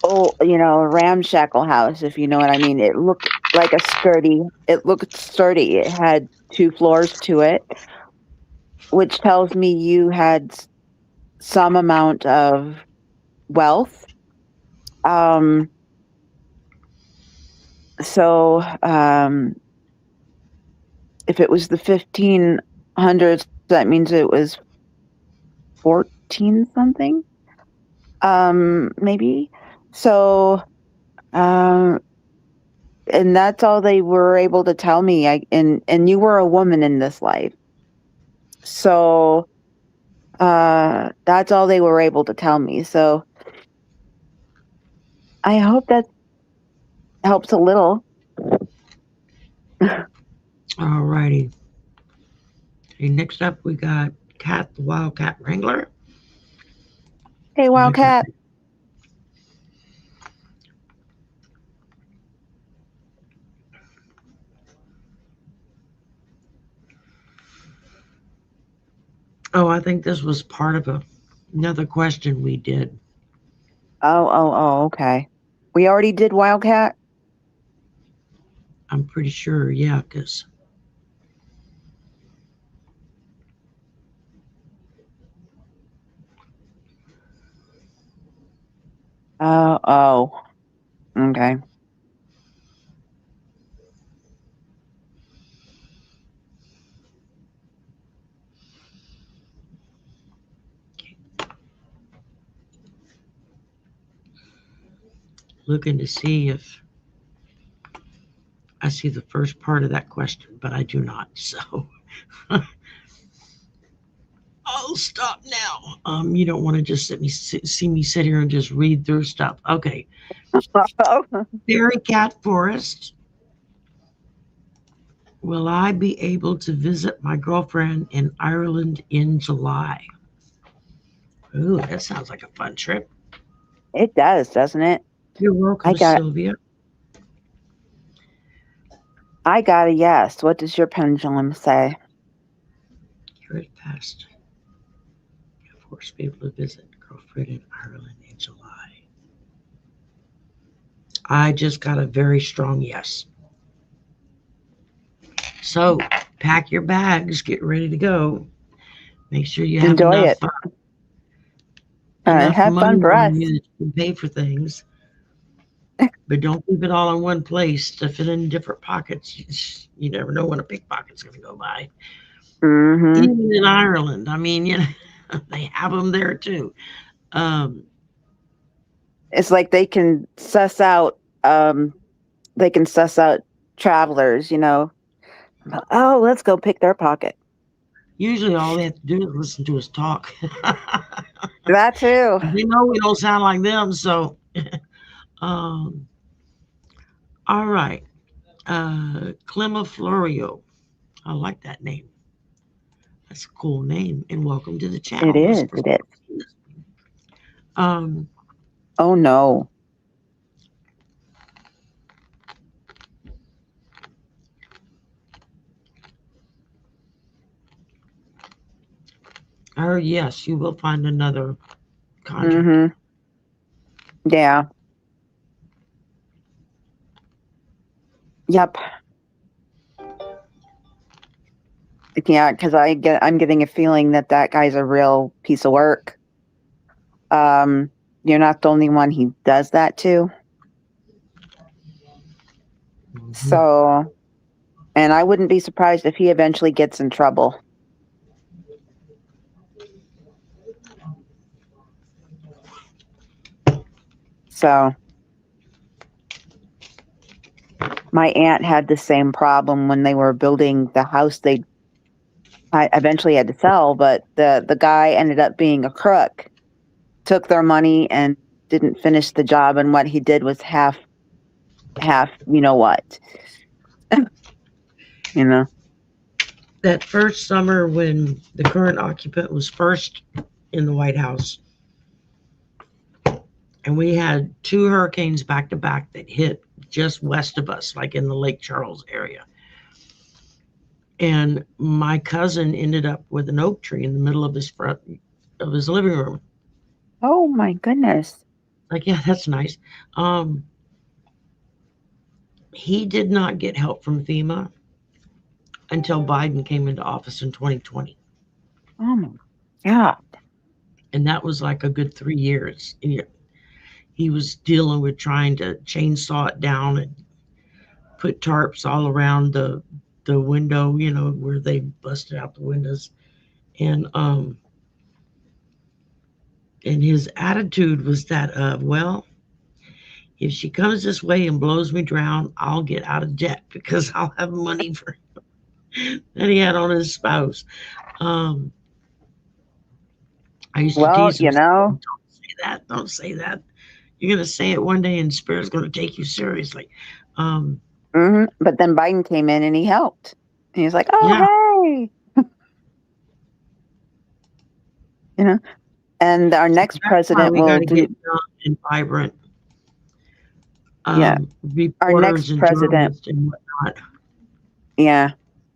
a ramshackle house, if you know what I mean. It looked sturdy. It had 2 floors to it, which tells me you had some amount of wealth. Um, so if it was the 1500s, that means it was 14 something, maybe. So, um, and that's all they were able to tell me. And you were a woman in this life, so that's all they were able to tell me. So I hope that helps a little. All righty. Okay, next up we got Cat the Wildcat Wrangler. Hey, I got Wildcat. Oh, I think this was part of another question we did. Oh, okay. We already did Wildcat. I'm pretty sure, yeah, because Oh, okay. looking to see if I see the first part of that question, but I do not. So I'll stop now. You don't want to just see me sit here and just read through stuff. Okay. Fairy Cat Forest. Will I be able to visit my girlfriend in Ireland in July? Ooh, that sounds like a fun trip. It does, doesn't it? You're I welcome, got Sylvia. I got a yes. What does your pendulum say? You're at past. Force be able to visit girlfriend in Ireland in July. I just got a very strong yes. So pack your bags, get ready to go. Make sure you have Enjoy it. enough Have fun money for on us. you that you can pay for things, but don't keep it all in one place. Stuff it in different pockets. You never know when a pickpocket's going to go by. Mm-hmm. Even in Ireland, I mean, they have them there too. Um, It's like they can suss out travelers, you know. Oh, let's go pick their pocket. Usually all they have to do is listen to us talk. That too. They know we don't sound like them, so um all right. Clema Florio. I like that name. That's a cool name. And welcome to the It channel. This is is. the first It is. time I've seen this. Um, Oh no. or yes, you will find another contractor. Mm-hmm. Yeah. Yep. Yeah, because I'm getting a feeling that that guy's a real piece of work. You're not the only one he does that to. Mhm. So, and I wouldn't be surprised if he eventually gets in trouble. So, my aunt had the same problem when they were building the house I eventually had to sell, but the guy ended up being a crook, took their money and didn't finish the job, and what he did was half, you know what? You know. That first summer when the current occupant was first in the White House, and we had two hurricanes back to back that hit just west of us, like in the Lake Charles area. And my cousin ended up with an oak tree in the middle of his front of his living room. Oh my goodness. Like, yeah, that's nice. Um, he did not get help from FEMA until Biden came into office in 2020. Oh my God. And that was like a good 3 years. And he was dealing with trying to chainsaw it down and put tarps all around the window, where they busted out the windows. And and his attitude was that well, if she comes this way and blows me drown, I'll get out of debt because I'll have money for that he had on his spouse. Um, I used to Well, tease him, you know, don't say that, don't say that. You're gonna say it one day, and Spirit's gonna take you seriously. Um, but then Biden came in and he helped. And he's like, yeah, oh, hey, you know, and our so next that's why president we will got to get do, young and vibrant yeah, our reporters next and president, journalists and whatnot. yeah.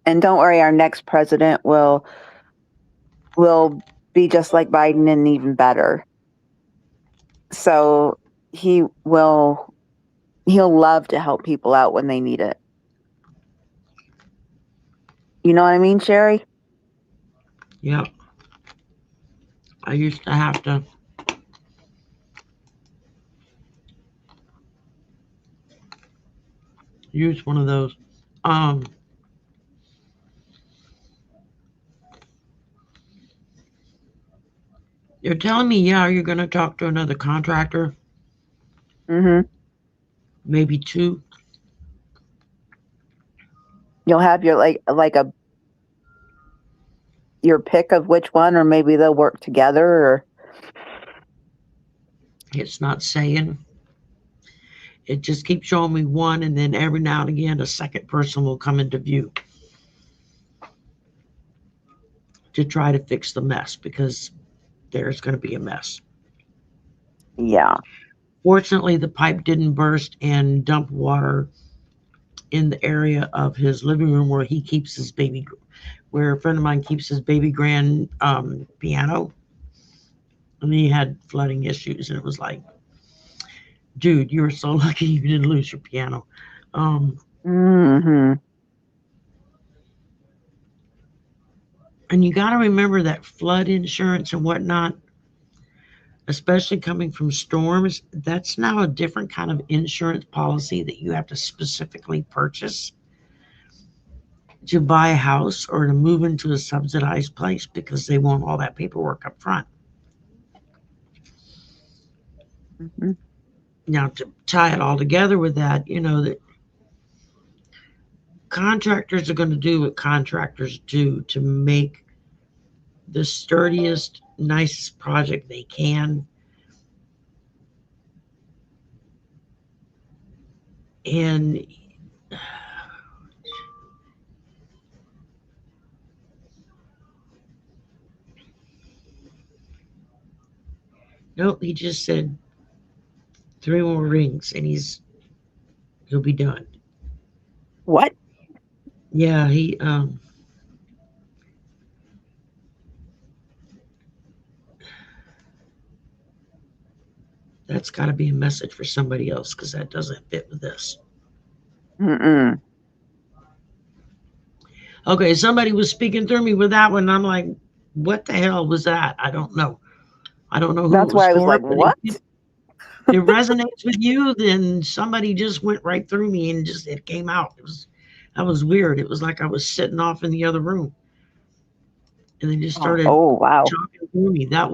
And don't worry, our next president will be just like Biden and even better. So he will, he'll love to help people out when they need it. You know what I mean, Sherry? Yep, I used to have to use one of those. Um, you're telling me, yeah, you're gonna talk to another contractor, Mm-hmm. maybe two. You'll have your like a your pick of which one, or maybe they'll work together. Or It's not saying. It just keeps showing me one, and then every now and again, a second person will come into view to try to fix the mess because there's going to be a mess. yeah, Fortunately, the pipe didn't burst and dump water in the area of his living room where he keeps his baby, where a friend of mine keeps his baby grand piano. And he had flooding issues, and it was like, dude, you were so lucky you didn't lose your piano. Um, mm-hmm. and you got to remember that flood insurance and whatnot, especially coming from storms, that's now a different kind of insurance policy that you have to specifically purchase to buy a house or to move into a subsidized place because they want all that paperwork up front. Mm-hmm. Now, to tie it all together with that, that contractors are going to do what contractors do to make the sturdiest, nicest project they can. And nope, he just said 3 more rings and he'll be done. What? Yeah, that's got to be a message for somebody else because that doesn't fit with this. Mm-mm. Okay, somebody was speaking through me with that one. And I'm like, what the hell was that? I don't know. I don't know who it That's was why I was for, like, but what? if it resonates with you, then somebody just went right through me and just it came out. That was weird. It was like I was sitting off in the other room and they just Oh, started oh wow. talking through me. That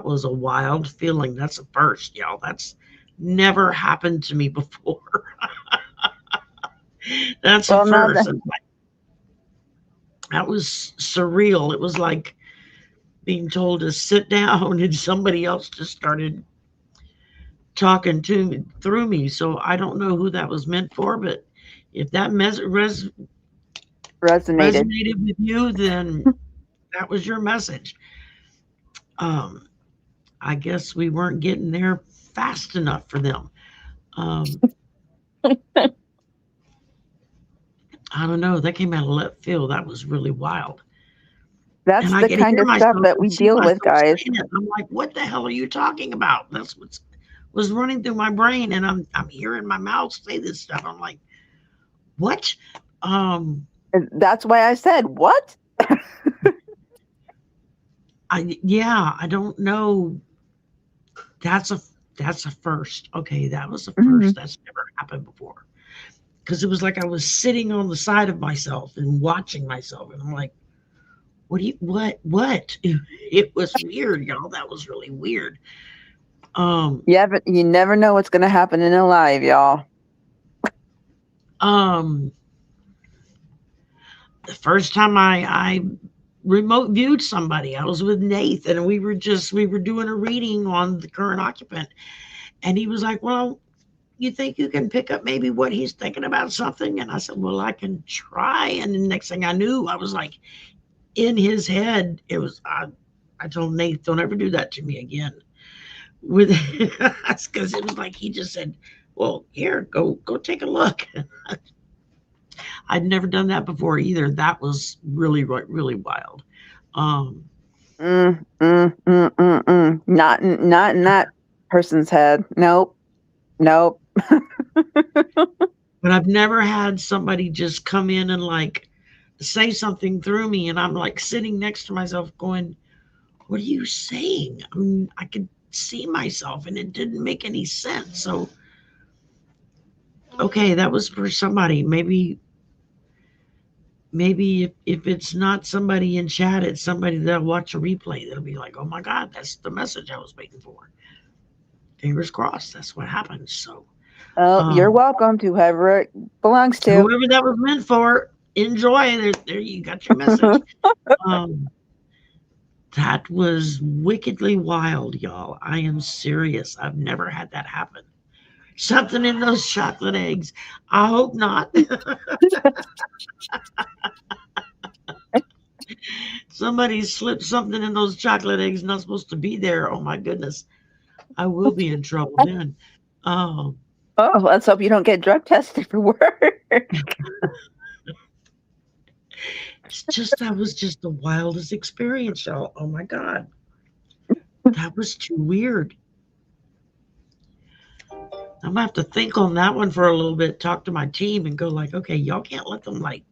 was a wild feeling. That's a first, y'all. That's never happened to me before. That's a Well, no, first. And that was surreal. It was like being told to sit down and somebody else just started talking to me through me. So I don't know who that was meant for, but if that resonated. resonated with you, then that was your message. Um, I guess we weren't getting there fast enough for them. Um, I don't know. That came out of left field. That was really wild. And That's I the could kind hear of stuff myself that and we see deal with, myself guys. saying it. I'm like, what the hell are you talking about? That's what was running through my brain. And I'm hearing my mouth say this stuff. I'm like, what? Um, And that's why I said, what? yeah, I don't know. That's a that's a first. Okay, that was a Mhm. first. That's never happened before. Because it was like I was sitting on the side of myself and watching myself, and I'm like, what do you what? It was weird, y'all. That was really weird. Um, You never know what's going to happen in a live, y'all. um, the first time I remote viewed somebody, I was with Nathan, and we were doing a reading on the current occupant, and he was like, well, you think you can pick up maybe what he's thinking about something? And I said, well, I can try. And the next thing I knew, I was like in his head. I told Nate, don't ever do that to me again. With because it was like he just said, well, here, go take a look. I'd never done that before either. That was really, really wild. Um, Not in that person's head. Nope. Nope. but I've never had somebody just come in and like say something through me, and I'm like sitting next to myself going, what are you saying? I mean, I could see myself and it didn't make any sense. So, okay, that was for somebody. Maybe if it's not somebody in chat, it's somebody that'll watch a replay. That'll be like, oh my God, that's the message I was waiting for. Fingers crossed, that's what happens. So, Oh, you're um, welcome to whoever it belongs to. whoever that was meant for, enjoy. There you got your message. Um, that was wickedly wild, y'all. I am serious. I've never had that happen. Something in those chocolate eggs. I hope not. Somebody slipped something in those chocolate eggs not supposed to be there. Oh my goodness. I will be in trouble then. Um, Oh, let's hope you don't get drug tested for work. it's just that was just the wildest experience, y'all. Oh my God. That was too weird. I'm gonna have to think on that one for a little bit, talk to my team and go like, okay, y'all can't let them like,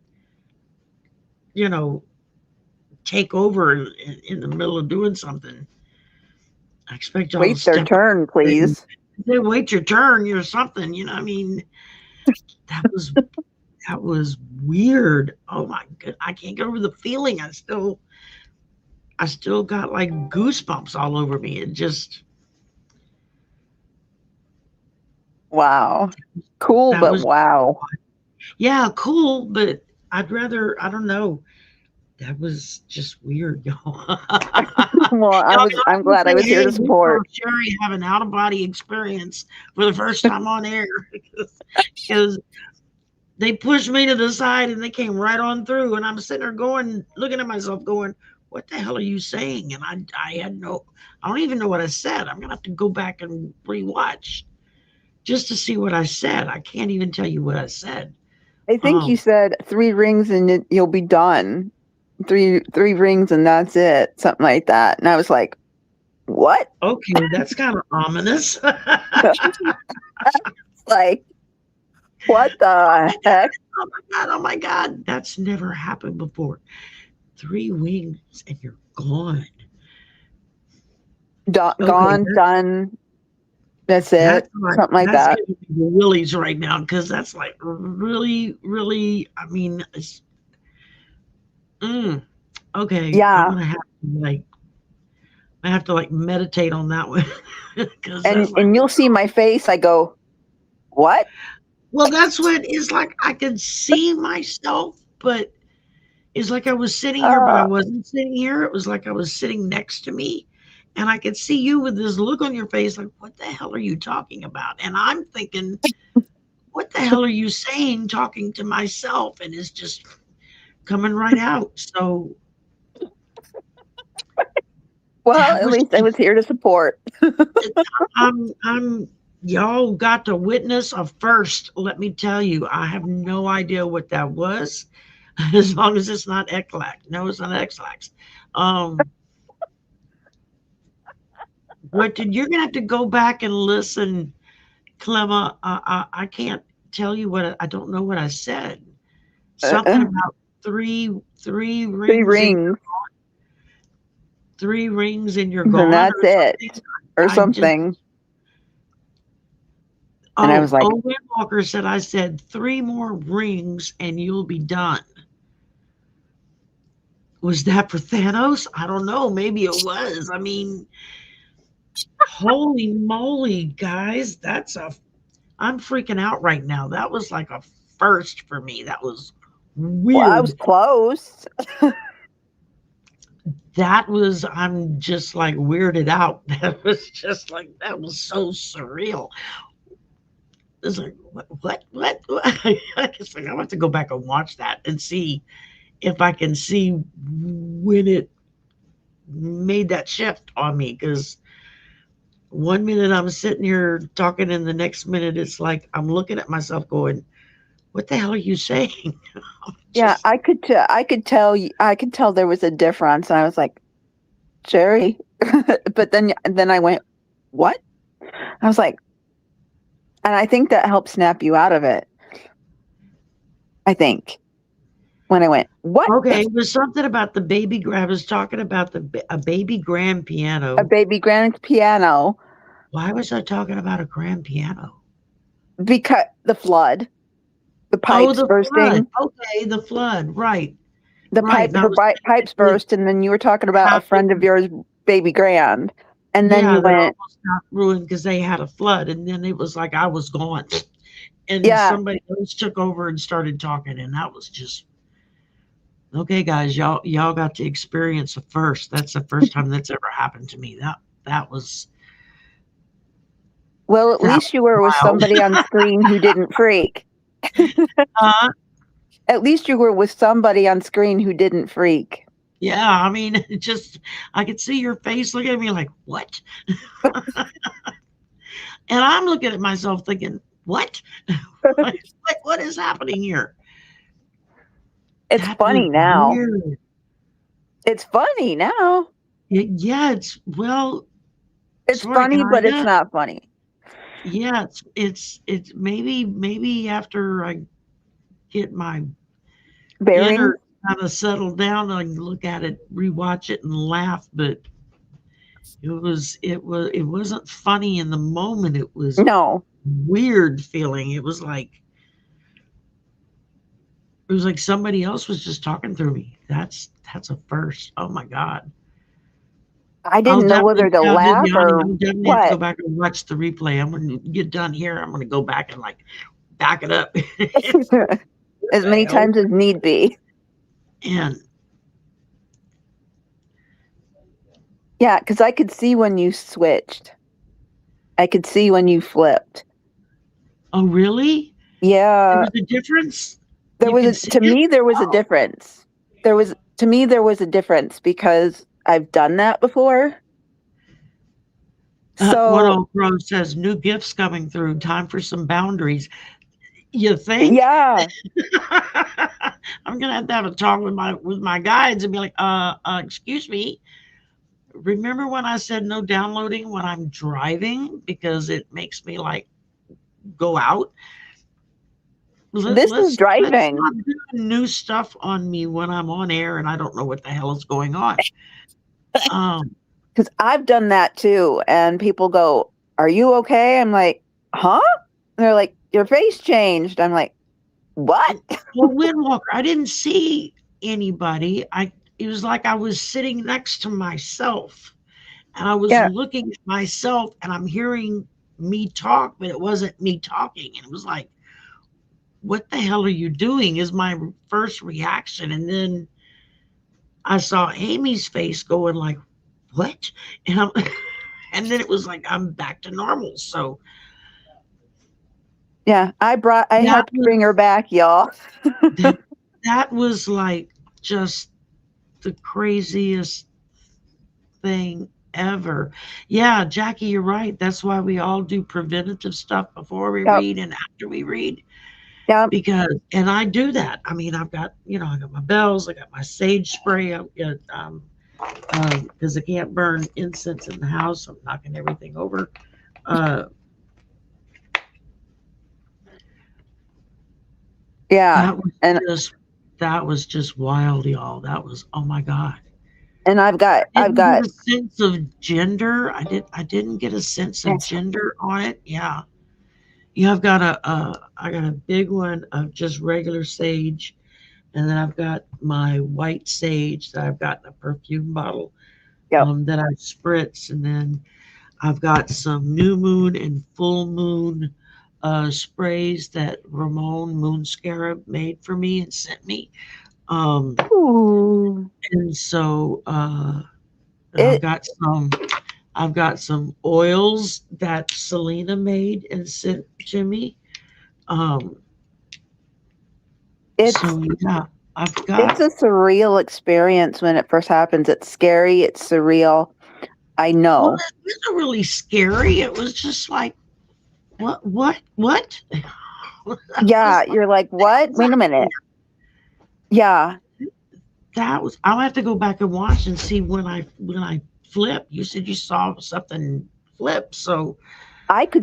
you know, take over in the middle of doing something. I expect y'all to Wait their step up turn, and please. say, wait your turn or something. I mean, that was that was weird. Oh my god, I can't get over the feeling. I still got like goosebumps all over me. It just Wow. Cool, that but was wow. Yeah, cool, but I'd rather, I don't know. That was just weird, y'all. Well, Y'all I'm have to glad I say, was here hey, to we saw support. Sherry have an out of body experience for the first time on air because they pushed me to the side and they came right on through. And I'm sitting there going, looking at myself, going, what the hell are you saying? And I had no, I don't even know what I said. I'm going to have to go back and rewatch just to see what I said. I can't even tell you what I said. I think you Um, said 3 rings and you'll be done. Three rings and that's it, something like that. And I was like, what? okay, that's kind of ominous. Like, what the heck? Oh my god, oh my god. That's never happened before. 3 wings and you're gone. Okay, Gone, done. That's that's it. like Something like that's that. giving me the willies right now because that's like really, really. I mean, mm, okay. I'm Yeah. gonna have to like, I have to like meditate on that one because that's like, And you'll see my face. I go, what? well, that's what it's like. I can see myself, but it's like I was sitting here, but I Uh, wasn't sitting here. It was like I was sitting next to me. And I could see you with this look on your face, like, what the hell are you talking about? And I'm thinking, what the hell are you saying, talking to myself? And it's just coming right out. So well, that at was least I was just, here to support. I'm, y'all got to witness a first. Let me tell you, I have no idea what that was, as long as it's not Eclac. No, it's not Eclac. Um, you're gonna have to go back and listen, Clemma. I can't tell you what I don't know what I said. Something Uh, about three three rings in rings 3 rings and you're and gone that's or it, something. or I just something. And I was oh, like, Owen Walker said I said 3 more rings and you'll be done. Was that for Thanos? I don't know. Maybe it was. I mean, holy moly, guys, I'm freaking out right now. That was like a first for me. That was well, I was weird. close. I'm just like weirded out. That was just like, that was so surreal. It's like, what? It's like, I have to go back and watch that and see if I can see when it made that shift on me. Because one minute I'm sitting here talking, and the next minute it's like I'm looking at myself going, what the hell are you saying? Yeah, Just, I could tell I could tell there was a difference. And I was like, Jerry. But then I went, what? I was like, and I think that helped snap you out of it. I think when I went, what? okay, it was something about the I was talking about a baby grand A piano. baby grand piano Why was I talking about a grand piano? because the flood, the Oh, pipes the flood. bursting, Okay, the flood. Right, the right. pipe, And I was thinking pipes it burst, and then you were talking about a friend of happened. yours, baby grand, and then Yeah, you that went, almost got ruined because they had a flood, and then it was like I was gone, and yeah, somebody else took over and started talking, and that was just okay, guys. Y'all got to experience a first. That's the first time that's ever happened to me. That was well, at that least you were with was somebody on screen who didn't freak. wild. At least you were with somebody on screen who didn't freak. Yeah, I mean, it just I could see your face looking at me like, "What?" And I'm looking at myself thinking, "What? What is happening here?" It's That was funny now. weird. It's funny now. Yeah, it's well, It's sort of, funny, but it's kinda. not funny. Yeah, it's maybe after I get my Bearings? inner kind of settled down, I can look at it, rewatch it, and laugh. But it wasn't funny in the moment. It was No. weird feeling. It was like somebody else was just talking through me. That's a first. Oh my god. I didn't know whether to laugh or I'm definitely have to go what. back and watch the replay. I'm gonna get done here. I'm gonna go back and like back it up. as many times as need be. And yeah, because I could see when you switched. I could see when you flipped. oh, really? Yeah. There was a difference? There You was can a, see to it? me there was a Oh. difference. To me there was a difference because I've done that before. One So old crow says, new gifts coming through. Time for some boundaries. You think? yeah. I'm gonna have to have a talk with my guides and be like, excuse me. Remember when I said no downloading when I'm driving because it makes me like go out? This is Let's driving. not do new stuff on me when I'm on air and I don't know what the hell is going on. Because I've done that too. And people go, are you okay? I'm like, huh? And they're like, your face changed. I'm like, what? Well, Windwalker, I didn't see anybody. It was like I was sitting next to myself and I was Yeah. looking at myself and I'm hearing me talk, but it wasn't me talking. And it was like, what the hell are you doing? Is my first reaction. And then I saw Amy's face going like, what? And I'm and then it was like I'm back to normal. So Yeah. I that helped bring her back, y'all. that, that was like just the craziest thing ever. Yeah, Jackie, you're right. That's why we all do preventative stuff before we Yep. read and after we read. Yep. Because and I do that. I mean, I've got I got my bells, I got my sage spray. I've got because I can't burn incense in the house. I'm knocking everything over. Uh, Yeah. that was And just that was just wild, y'all. That was oh my god. I've I got didn't get a sense of gender. I didn't get a sense of gender on it. Yeah. Yeah, I got a big one of just regular sage, and then I've got my white sage that I've got in a perfume bottle yep. that I spritz, and then I've got some new moon and full moon sprays that Ramon Moon Scarab made for me and sent me. Um, Ooh. and so and It I've got some oils that Selena made and sent to me. Um, it's so yeah, I've it's got. a surreal experience when it first happens. It's scary, it's surreal. I Well, know. it wasn't really scary. It was just like, what? Yeah, you're like, what? Wait a minute. Yeah. That was. I'll have to go back and watch and see when I flip. You said you saw something flip, so I can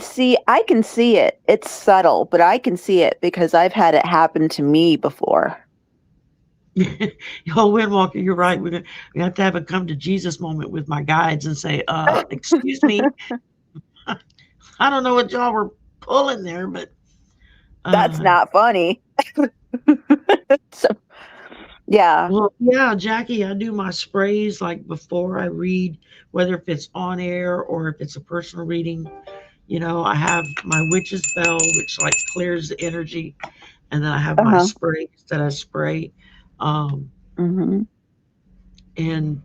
see it. It's subtle, but I can see it because I've had it happen to me before. oh, Windwalker, you're right. We have to have a come to Jesus moment with my guides and say, excuse me, I don't know what y'all were pulling there, but That's uh, not funny. So, yeah. well, yeah, Jackie, I do my sprays like before I read, whether if it's on air or if it's a personal reading. I have my witch's bell, which like clears the energy, and then I have my Uh-huh. sprays that I spray. Um, Hmm. and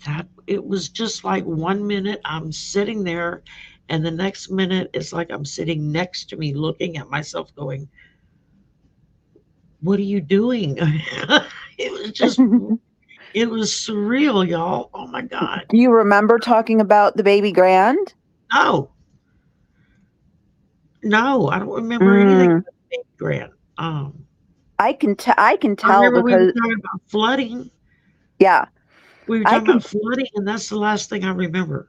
that it was just like 1 minute I'm sitting there, and the next minute it's like I'm sitting next to me, looking at myself, going, "What are you doing?" it was just, Do it was surreal, y'all. Oh my god, you remember talking about the baby grand? no, no, I don't remember anything Mm, about Baby Grant. I can I tell remember we were because talking about flooding. yeah, We were I talking can about flooding, and that's the last thing I remember.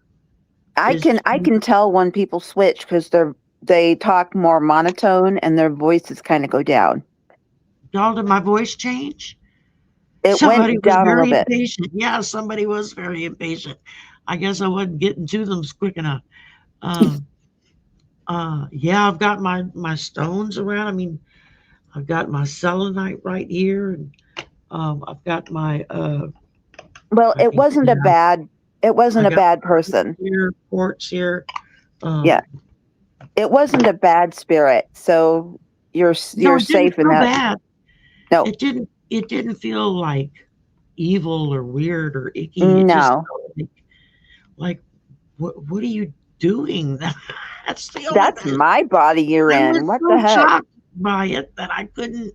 I Is can I can tell when people switch because they talk more monotone and their voices kind of go down. y'all, did my voice change? It Somebody went was down a little very bit. impatient. Yeah, somebody was very impatient. I guess I wasn't getting to them quick enough. Um, yeah, I've got my stones around. I mean, I've got my selenite right here, and I've got my Well, I can get it out. it I wasn't a got bad quartz person. here, quartz here. Yeah, Um, it wasn't a bad spirit. So you're no, it didn't safe in feel that. bad. No, it didn't feel like evil or weird or icky. It just no, felt like what are you doing? That's the only that's thing. my body you're I was in. What the so heck? shocked by it that I couldn't.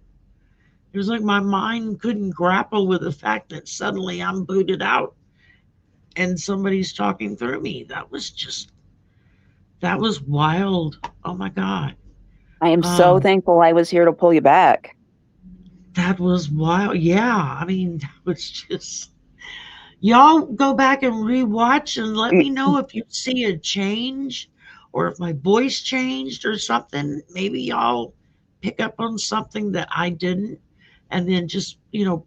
It was like my mind couldn't grapple with the fact that suddenly I'm booted out and somebody's talking through me. That was wild. Oh my God. I am so Um, thankful I was here to pull you back. that was wild. Yeah. I mean, that was just, y'all go back and rewatch and let me know if you see a change or if my voice changed or something. Maybe y'all pick up on something that I didn't. And then just,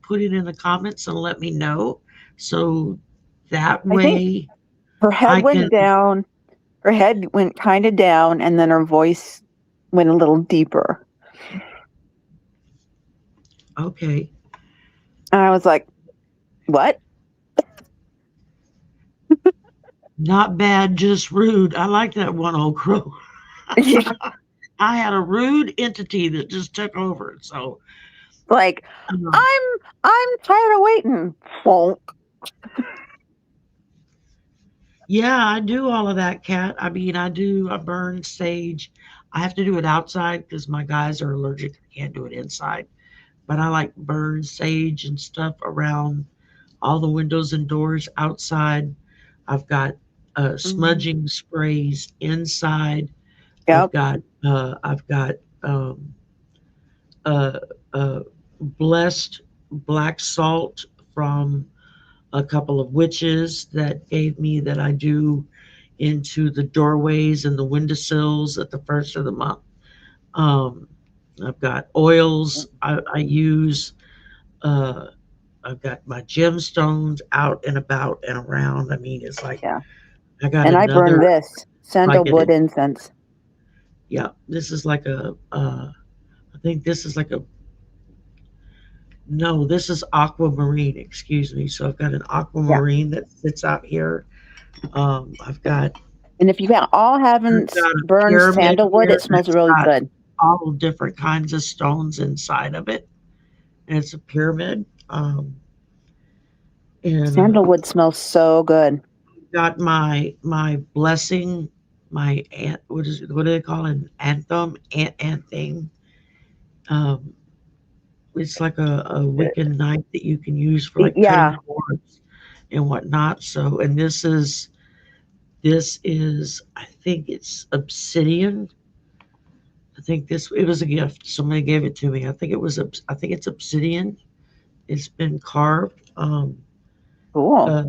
put it in the comments and let me know. So that I think way her head I can, went down. Her head went kind of down, and then her voice went a little deeper. okay. And I was like, "What?" Not bad, just rude. I like that one old crow. I had a rude entity that just took over. So, Like, um, I'm tired of waiting. Bonk. yeah, I do all of that, Cat. I mean, I burn sage. I have to do it outside because my guys are allergic. I can't do it inside. But I like burn sage and stuff around all the windows and doors outside. I've got Mhm. smudging sprays inside. Yep. I've got uh, blessed black salt from a couple of witches that gave me that I do into the doorways and the windowsills at the first of the month. Um, I've got oils I use. Uh, I've got my gemstones out and about and around. I mean, it's like Yeah. I got And I another, burned this like sandalwood it. incense. Yeah, this is like I think this is like a, no, this is aquamarine, excuse me. So I've got an Yeah. aquamarine that sits out here. I've got And if you all I've haven't got a burned pyramid sandalwood, here it smells that's really got good. all different kinds of stones inside of it, and it's a pyramid. And Sandalwood smells so good. got my blessing, my ant. What do they call it? An anthem, ant thing. Um, it's like a Wiccan knife that you can use for like cutting Yeah. cords and whatnot. So, and this is I think it's obsidian. I think this it was a gift. Somebody gave it to me. I think it's obsidian. It's been carved. Cool. Uh,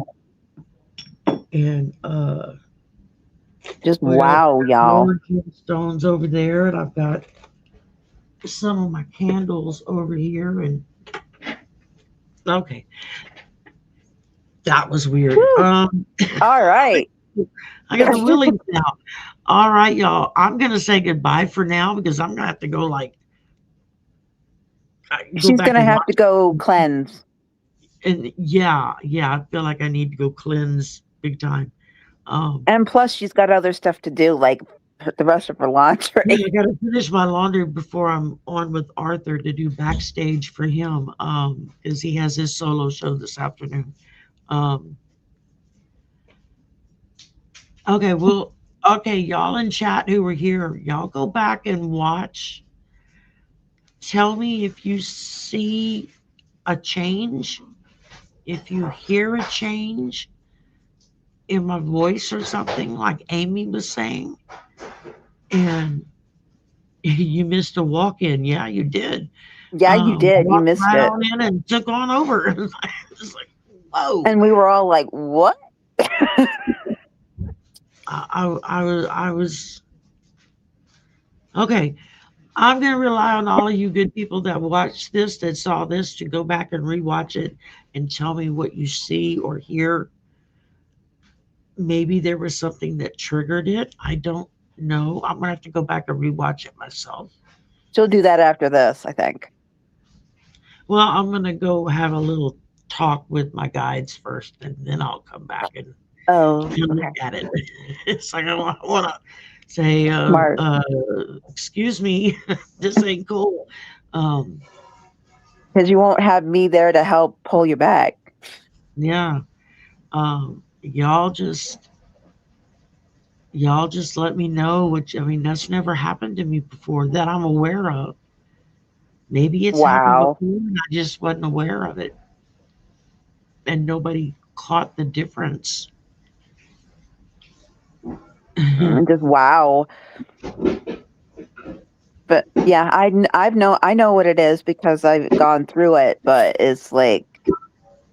and Just what else? wow, y'all. More gemstones over there, and I've got some of my candles over here. And okay, that was weird. Woo. All right. I got the willies now. All right, y'all. I'm gonna say goodbye for now because I'm gonna have to go go She's back gonna and have to watch. go cleanse. And yeah, I feel like I need to go cleanse big time. Um, And plus she's got other stuff to do, like the rest of her yeah, laundry. I got to finish my laundry before I'm on with Arthur to do backstage for him. Because he has his solo show this afternoon. Um, okay, well, okay, y'all in chat who were here, y'all go back and watch. Tell me if you see a change, if you hear a change in my voice or something, like Amy was saying, and you missed a walk in. Yeah, you did. Yeah, you did. You Walked missed right it. on in and took on over. It's like, whoa. And we were all like, what? I was okay. I'm going to rely on all of you good people that watched this, that saw this, to go back and rewatch it and tell me what you see or hear. Maybe there was something that triggered it. I don't know. I'm going to have to go back and rewatch it myself. She'll do that after this, I think. Well, I'm going to go have a little talk with my guides first, and then I'll come back and Oh, look okay. at it. It's like I want to say, Smart. excuse me, this ain't cool. Um, Because you won't have me there to help pull you back. Yeah. Y'all just let me know, which, I mean, that's never happened to me before that I'm aware of. Maybe it's happened Wow. before and I just wasn't aware of it and nobody caught the difference. Just wow. But yeah, I know what it is because I've gone through it. But it's like,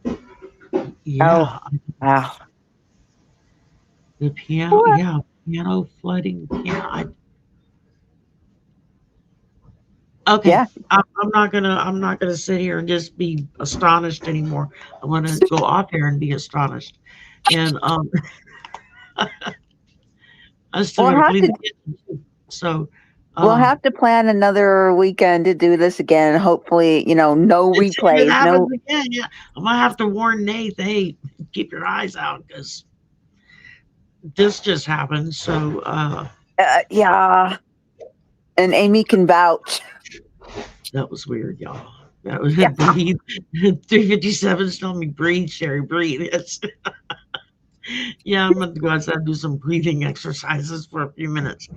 oh, Yeah, wow. the piano, yeah, piano flooding, piano. Okay, Yeah. I'm not gonna sit here and just be astonished anymore. I want to go off here and be astonished, and I still We'll got to have clean to the kitchen. Too. So, we'll have um, to plan another weekend to do this again. Hopefully, no if it replays, happens no. again, yeah, I'm gonna have to warn Nate. Hey, keep your eyes out because this just happened. So, Yeah, and Amy can vouch. that was weird, y'all. That was Yeah. breathe. 357 is telling me breathe, Sherry, breathe. It's, yeah, I'm gonna go outside and do some breathing exercises for a few minutes.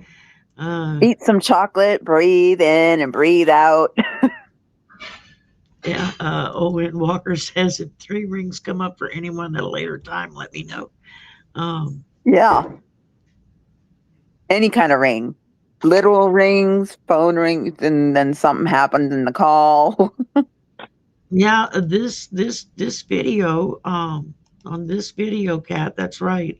Uh, Eat some chocolate, breathe in and breathe out. yeah, Owen Walker says if three rings come up for anyone at a later time, let me know. Um, Yeah, any kind of ring. Literal rings, phone rings, and then something happened in the call. yeah, this video, on this video, Cat, that's right.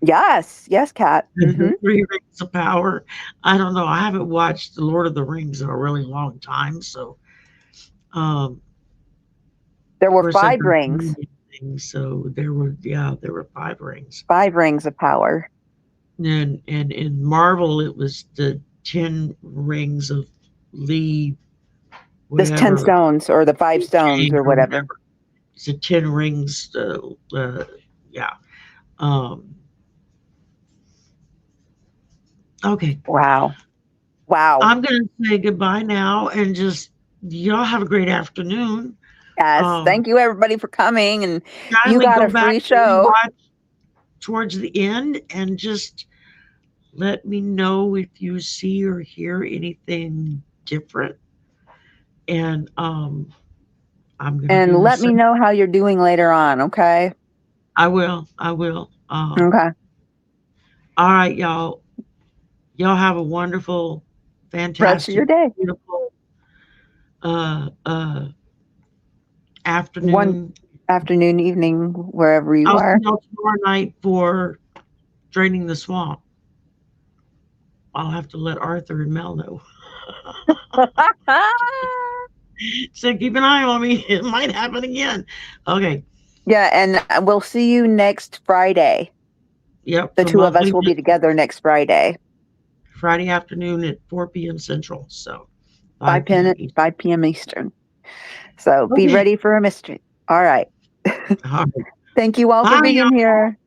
Yes, Kat. Hmm. Three Rings of Power. I don't know. I haven't watched The Lord of the Rings in a really long time, so um, There of were course I five don't rings, know anything. So there were five rings. 5 rings of power. And in Marvel, it was the 10 rings of Lee, This 10 whatever. stones or the 5 stones James or or whatever. whatever. It's the 10 rings. Yeah. Um, okay. Wow. Wow. I'm gonna say goodbye now and just y'all have a great afternoon. Yes. Um, Thank you, everybody, for coming. And you Kindly got go a back free and show. rewatch towards the end and just let me know if you see or hear anything different. And I'm gonna And do the let me same. know how you're doing later on. Okay. I will. I will. Okay. All right, y'all. Y'all have a wonderful, Rest of fantastic, your day. beautiful uh uh One afternoon. afternoon, evening, wherever you I'll see are. y'all tomorrow night for draining the swamp. I'll have to let Arthur and Mel know. So keep an eye on me. It might happen again. Okay. Yeah. And we'll see you next Friday. Yep. The For two of us monthly will be together next Friday. Friday afternoon at 4 p.m. Central. So 5 5 p.m. p.m. Eastern. 5 p.m. Eastern. So be Okay. ready for a mystery. All right. All right. Thank you all for Bye, being y'all. here.